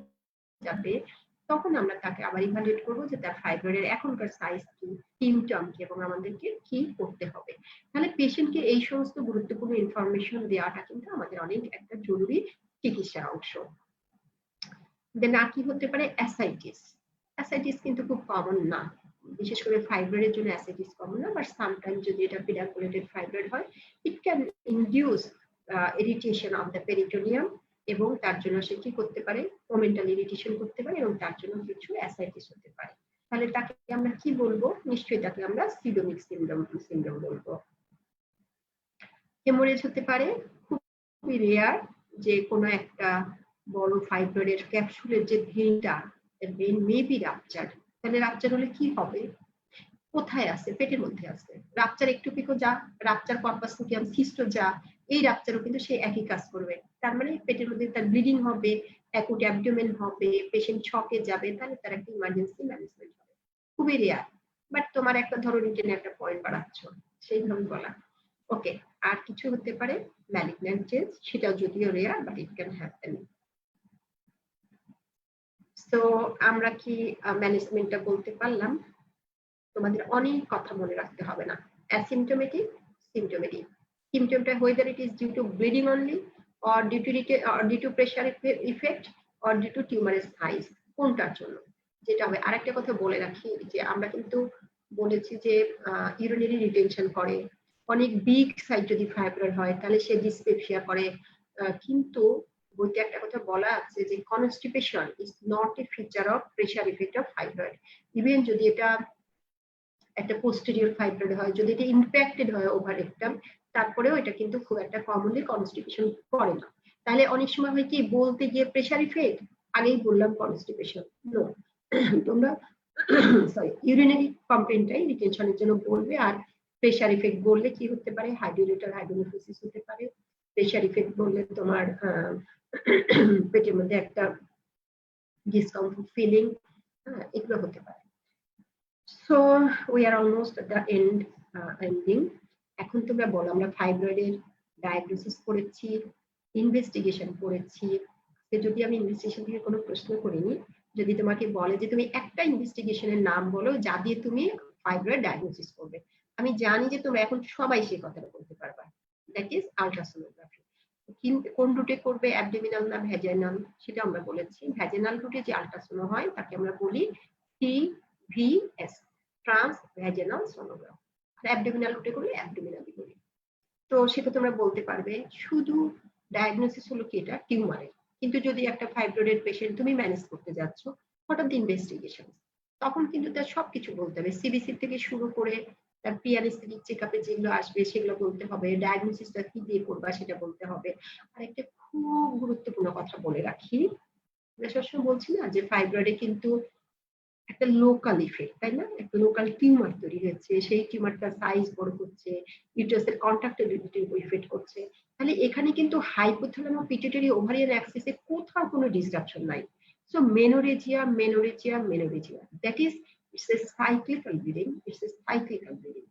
যাবে, তখন আমরা তাকে আবার ইভালুয়েট করবো যে তার ফাইব্রয়েডের এখনকার সাইজ কি, সিমটম কি, এবং আমাদেরকে কি করতে হবে। তাহলে পেশেন্টকে এই সমস্ত গুরুত্বপূর্ণ ইনফরমেশন দেওয়াটা কিন্তু আমাদের অনেক একটা জরুরি চিকিৎসার অংশ। দেন আর কি হতে পারে? অ্যাসাইটিস। অ্যাসাইটিস কিন্তু খুব কমন না, বিশেষ করে ফাইব্রয়েডের জন্য অ্যাসিড ইজ কমন না, বাট সামটাইম যদি এটা পিডাকুলেটেড ফাইব্রয়েড হয়, it can induce irritation of the peritoneum, এবং তার জন্য সে কি করতে পারে, ওমেন্টাল ইরিটেশন করতে পারে, এবং তার জন্য কিছু অ্যাসাইটিস হতে পারে। তাহলে তাকে আমরা কি বলবো? নিশ্চয়ই তাকে আমরা সিডোমিক সিনড্রোম বলবো। হেমোরেজ হতে পারে, খুবই রেয়ার, যে কোনো একটা বড় ফাইব্রয়েডের ক্যাপসুলের যে ভেইনটা, ভেইন মে বি রাপচার। তাহলে রাপচার হলে কি হবে? কোথায় আছে? পেটের মধ্যে আছে। রাপচার একটুপিকো যা, রাপচার কর্পাসকুটিয়াম সিস্টো যা, এই রাপচারও কিন্তু সে একই কাজ করবে। তার মানে পেটের মধ্যে তার ব্লিডিং হবে, অ্যাকুট অ্যাবডোমেন হবে, পেশেন্ট ছকে যাবে, তাহলে তার একটা ইমার্জেন্সি ম্যানেজমেন্ট হবে। খুবই রেয়ার, বাট তোমার একটা ধরো রিটেনে একটা পয়েন্ট বাড়াচ্ছ, সেইভাবে বলা। ওকে, আর কিছু হতে পারে ম্যালিগন্যান্ট চেঞ্জ, সেটাও যদিও rare, but it can happen. তো আমরা কি ম্যানেজমেন্টটা বলতে পারলাম? তোমাদের অনেক কথা মনে রাখতে হবে না। Asymptomatic, symptomatic. সিমটমটা whether it is due to bleeding only or due to pressure effect or due to tumorous size, কোনটার জন্য যেটা হবে। আরেকটা কথা বলে রাখি, যে আমরা কিন্তু বলেছি যে ইউরিনারি রিটেনশন করে, অনেক বিগ সাইজ যদি ফাইব্রয়েড হয় তাহলে সে ডিসপেপসিয়া করে, কিন্তু বইতে একটা কথা বলা আছে যে constipation is not A feature of pressure effect of fibroid. Even যদি এটা একটা পোস্টেরিয়র ফাইব্রয়েড হয়, যদি এটা ইম্প্যাক্টেড হয় ওভার রেক্টাম, তারপরেও এটা কিন্তু খুব একটা কমনলি কনস্টিপেশন করে না। তাহলে অনেক সময় হয় কি, বলতে গিয়ে প্রেশার ইফেক্ট, আগেই বললাম কনস্টিপেশন। নো, তোমরা সরি ইউরিনারি কমপ্লেনটাই রিটেনশনের জন্য বলবে। আর প্রেশার ইফেক্ট বললে কি হতে পারে? হাইড্রোলিটার হাইড্রোনেফ্রোসিস হতে পারে। প্রেশার ইফেক্ট বললে তোমার পেটের মধ্যে একটা ডিসকমফোর্ট ফিলিং, এগুলো হতে পারে। So we are almost at the ending. এখন তোমরা বলো, আমরা ফাইব্রয়েডের ডায়াগনোসিস করেছি, ইনভেস্টিগেশন করেছি। যদি আমি ইনভেস্টিগেশন থেকে কোনো প্রশ্ন করিনি, যদি তোমাকে বলে যে তুমি একটা ইনভেস্টিগেশনের নাম বলো যা দিয়ে তুমি ফাইব্রয়েড ডায়াগনোসিস করবে, আমি জানি যে তোমরা এখন সবাই সেই কথাটা বলতে পারবা, দ্যাট ইজ আল্ট্রাসোনোগ্রাফি। কিন্তু কোন রুটে করবে, অ্যাবডোমিনাল না ভ্যাজাইনাল, সেটা আমরা বলেছি। ভ্যাজাইনাল রুটে যে আল্ট্রাসোনো হয় তাকে আমরা বলি TVS, ট্রান্স ভ্যাজাইনাল সোনোগ্রাফ। আর অ্যাবডোমিনাল রুটে করলে অ্যাবডোমিনালি বলি। তো সেটা তোমরা বলতে পারবে। শুধু ডায়াগনোসিস হলো কি এটা টিউমারের, কিন্তু যদি একটা ফাইব্রয়েড পেশেন্ট তুমি ম্যানেজ করতে যাচ্ছ, হঠাৎ ইনভেস্টিগেশন, তখন কিন্তু তার সবকিছু বলতে হবে, সিবিসি থেকে শুরু করে তার পিয়ারিস্টিক চেকআপে যেগুলো আসবে সেগুলো বলতে হবে, ডায়াগনোসিসটা কি দিয়ে করবা সেটা বলতে হবে। আর একটা খুব গুরুত্বপূর্ণ কথা বলে রাখি, আমরা সবসময় বলছি না যে ফাইব্রয়েডে কিন্তু একটা লোকাল ইফেক্ট, তাই না? একটা লোকাল টিউমার তৈরি হচ্ছে, সেই টিউমারটা সাইজ বড় হচ্ছে, ইউটারাসের কন্ট্রাক্টিলিটির উপর ইফেক্ট করছে। তাহলে এখানে কিন্তু হাইপোথ্যালামো পিটুইটারি ওভারিয়ান অ্যাক্সিসে কোথাও কোনো ডিসরাপশন নাই। So menorrhagia, menorrhagia, menorrhagia, that is it's a cyclical bleeding, it's a cyclical bleeding.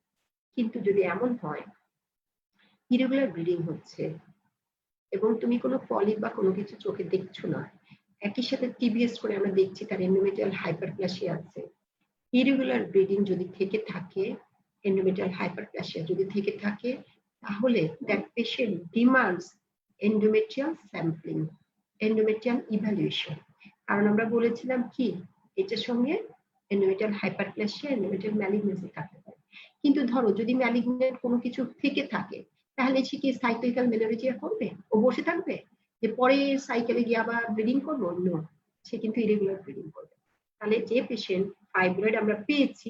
কিন্তু যদি এমন হয় ইরেগুলার ব্লিডিং হচ্ছে এবং তুমি কোনো পলিপ বা কোনো কিছু চোখে দেখছো না, একই সাথে টিবিএস করে আমরা দেখছি তার এন্ডোমেট্রিয়াল হাইপারপ্লাসিয়া আছে, ইরেগুলার ব্লিডিং যদি থেকে থাকে, এন্ডোমেট্রিয়াল হাইপারপ্লাসিয়া যদি থেকে থাকে, তাহলে that patient demands endometrial sampling, endometrial evaluation. কারণ আমরা বলেছিলাম কি, এটার সঙ্গে এন্ডোমেট্রিয়াল হাইপারপ্লাসিয়া, এন্ডোমেট্রিয়াল ম্যালিগনেন্সি থাকতে পারে। কিন্তু ধরো যদি ম্যালিগনেন্ট কোনো কিছু থেকে থাকে, তাহলে সে কি সাইক্লিক্যাল মেনোরেজিয়া করবে? ও বসে থাকবে যে পরে সাইকেলে গিয়ে আবার ব্লিডিং করবো? নো, সে কিন্তু ইরেগুলার ব্লিডিং করবে। তাহলে যে পেশেন্ট ফাইব্রয়েড আমরা পেয়েছি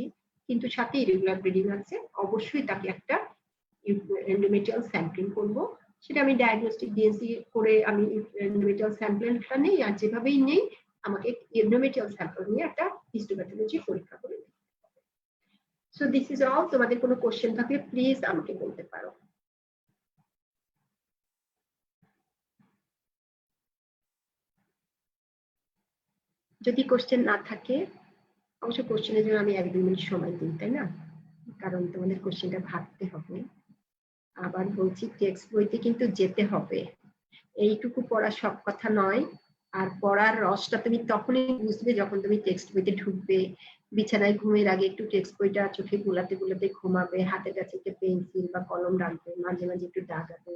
কিন্তু সাথে ইরেগুলার ব্লিডিং আছে, অবশ্যই তাকে একটা এন্ডোমেট্রিয়াল স্যাম্পলিং করব। সেটা আমি ডায়াগনস্টিক ডিএনসি করে আমি এন্ডোমেট্রিয়াল স্যাম্পলটা নেই, আর যেভাবেই নেই আমাকে এন্ডোমেট্রিয়াল স্যাম্পল নিয়ে একটা হিস্টোপ্যাথোলজি পরীক্ষা করে নিতে হবে। So this is all. তোমাদের কোনো কোশ্চেন থাকলে প্লিজ আমাকে বলতে পারো। যদি কোশ্চেন না থাকে, অবশ্য কোশ্চেনের জন্য আমি 1-2 মিনিট সময় দিই, তাই না? কারণ তোমাদের কোশ্চেনটা ভাবতে হবে। আবার বলছি টেক্সট বইতে কিন্তু যেতে হবে, এইটুকু পড়া সব কথা নয়। আর পড়ার রসটা তুমি তখনই বুঝবে যখন তুমি টেক্সট বইতে ঢুকবে, বিছানায় ঘুমের আগে একটু টেক্সট বইটা চোখে গোলাতে গোলাতে ঘুমাবে, হাতের কাছে একটা পেন্সিল বা কলম রাখবে, মাঝে মাঝে একটু দাগাবে,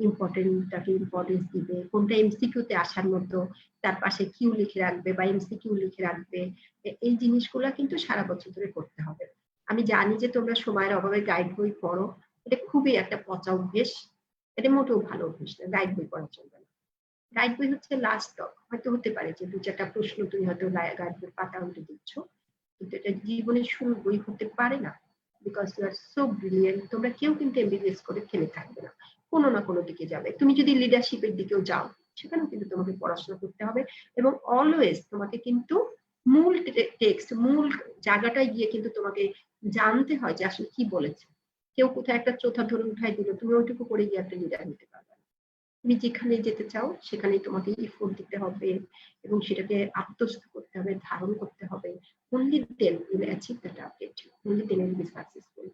ইম্পর্টেন্টটাকে ইম্পর্টেন্স দিবে, কোনটা এমসিকিউতে আসার মতো তার পাশে কিউ লিখে রাখবে বা এমসিকিউ লিখে রাখবে। এই জিনিসগুলা কিন্তু সারা বছর ধরে করতে হবে। আমি জানি যে তোমরা সময়ের অভাবে গাইড বই পড়ো, এটা খুবই একটা পচা অভ্যেস, এটা মোটেও ভালো অভ্যেস না, গাইড বই পড়া চলবে না। গাইড বই হচ্ছে লাস্ট স্টপ, হয়তো হতে পারে যে ২-৪টা প্রশ্ন তুমি হয়তো গাইড বই পাতা উল্টে দিচ্ছ, কিন্তু এটা জীবনের শুরু বই হতে পারে না। Because you are so brilliant, তোমরা কেউ কিন্তু এমবিবিএস করে থেমে থাকবে না, কোনো না কোনো দিকে যাবে। তুমি যদি লিডারশিপের দিকেও যাও সেখানেও কিন্তু তোমাকে পড়াশোনা করতে হবে, এবং অলওয়েজ তোমাকে কিন্তু মূল টেক্সট, মূল জায়গাটায় গিয়ে কিন্তু তোমাকে জানতে হয় যে আসলে কি বলেছে। কেউ কোথায় একটা চোথা ধরে উঠাই দিল, তুমি ওইটুকু করে গিয়ে একটা লিডার নিতে পারবে না। তুমি যেখানে যেতে চাও সেখানেই তোমাকে এফোর্ট দিতে হবে এবং সেটাকে আত্মস্থ করতে হবে, ধারণ করতে হবে। only then you will achieve the target, only then you will be successful.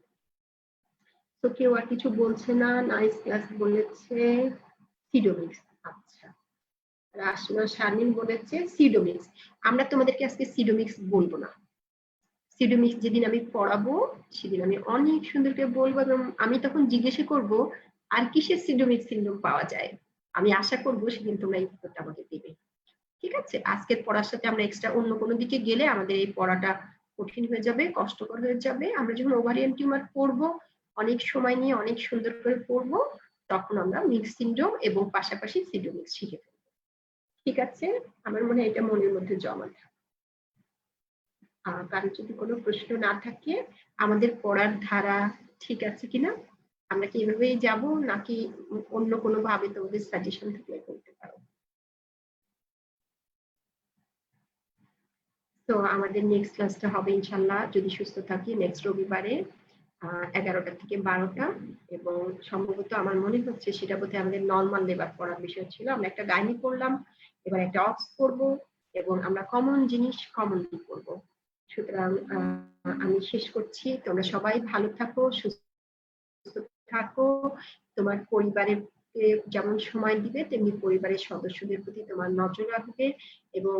তো কেউ আর কিছু বলছে না, নাইস ক্লাস বলেছে, সিডোমিক্স, আচ্ছা রাশমা শারমিন বলেছে সিডোমিক্স। আমরা তোমাদেরকে আজকে সিডোমিক্স বলবো না, সিডোমিক্স যেদিন আমি পড়াবো সেদিন আমি অনেক সুন্দর করে বলবো, এবং আমি তখন জিজ্ঞাসা করব আর কিসের সিডোমিক্স সিনড্রোম পাওয়া যায়। আমি আশা করবো সেদিন তোমরা এই উত্তরটা আমাকে দেবে। ঠিক আছে, আজকের পড়ার সাথে আমরা এক্সট্রা অন্য কোনো দিকে গেলে আমাদের এই পড়াটা কঠিন হয়ে যাবে, কষ্টকর হয়ে যাবে। আমরা যখন ওভারিয়ান টিউমার পড়বো, অনেক সময় নিয়ে অনেক সুন্দর করে পড়বো, তখন আমরা মিক্স সিনড্রোম এবং পাশাপাশি সিডোমিক্স শিখে ফেলবো। ঠিক আছে, আমার মনে হয় এটা মনের মধ্যে জমা থাকে। কারো যদি কোনো প্রশ্ন না থাকে, আমাদের পড়ার ধারা ঠিক আছে কিনা, আমরা কি এভাবেই যাব নাকি অন্য কোনো ভাবে তোমাদের সাজেশন থাকলে করতে পারো। তো আমাদের নেক্সট ক্লাসটা হবে ইনশাল্লাহ যদি সুস্থ থাকি নেক্সট রবিবারে 11টা থেকে 12টা, এবং সম্ভবত আমার মনে হচ্ছে সেটা বোধহয় আমাদের নর্মাল লেবার পড়ার বিষয় ছিল। আমরা একটা গাইনি পড়লাম, এবার একটা অক্স পড়বো, এবং আমরা কমন জিনিস কমনলি পড়বো। সুতরাং আমি শেষ করছি, তোমরা সবাই ভালো থাকো, সুস্থ থাকো, তোমার পরিবারের যেমন সময় দিবে তেমনি পরিবারের সদস্যদের প্রতি তোমার নজর রাখবে, এবং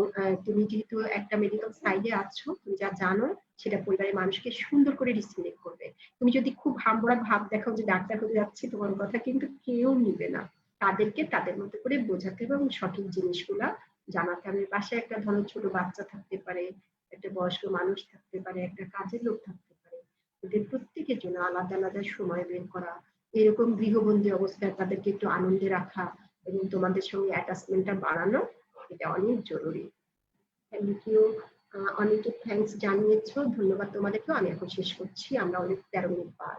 তুমি যেহেতু একটা মেডিকেল সাইডে আছো, তুমি যা জানো সেটা পরিবারের মানুষকে সুন্দর করে ডিসপ্লে করবে। তুমি যদি খুব হামবড়া ভাব দেখাও যে ডাক্তার হতে যাচ্ছি, তোমার কথা কিন্তু কেউ নিবে না। তাদেরকে তাদের মতো করে বোঝাতে হবে এবং সঠিক জিনিসগুলা জানাতে হবে। পাশে একটা ধরো ছোট বাচ্চা থাকতে পারে, একটা বয়স্ক মানুষ থাকতে পারে, একটা কাজের লোক থাকতে পারে, ওদের প্রত্যেকের জন্য আলাদা আলাদা সময় বের করা, এরকম গৃহবন্দী অবস্থায় তাদেরকে একটু আনন্দে রাখা এবং তোমাদের সঙ্গে অ্যাটাচমেন্টটা বাড়ানো, এটা অনেক জরুরি। থ্যাংক ইউ, অনেকে থ্যাংকস জানিয়েছো, ধন্যবাদ তোমাদেরকেও। আমি এখন শেষ করছি, আমরা অনেক 13 মিনিট পার।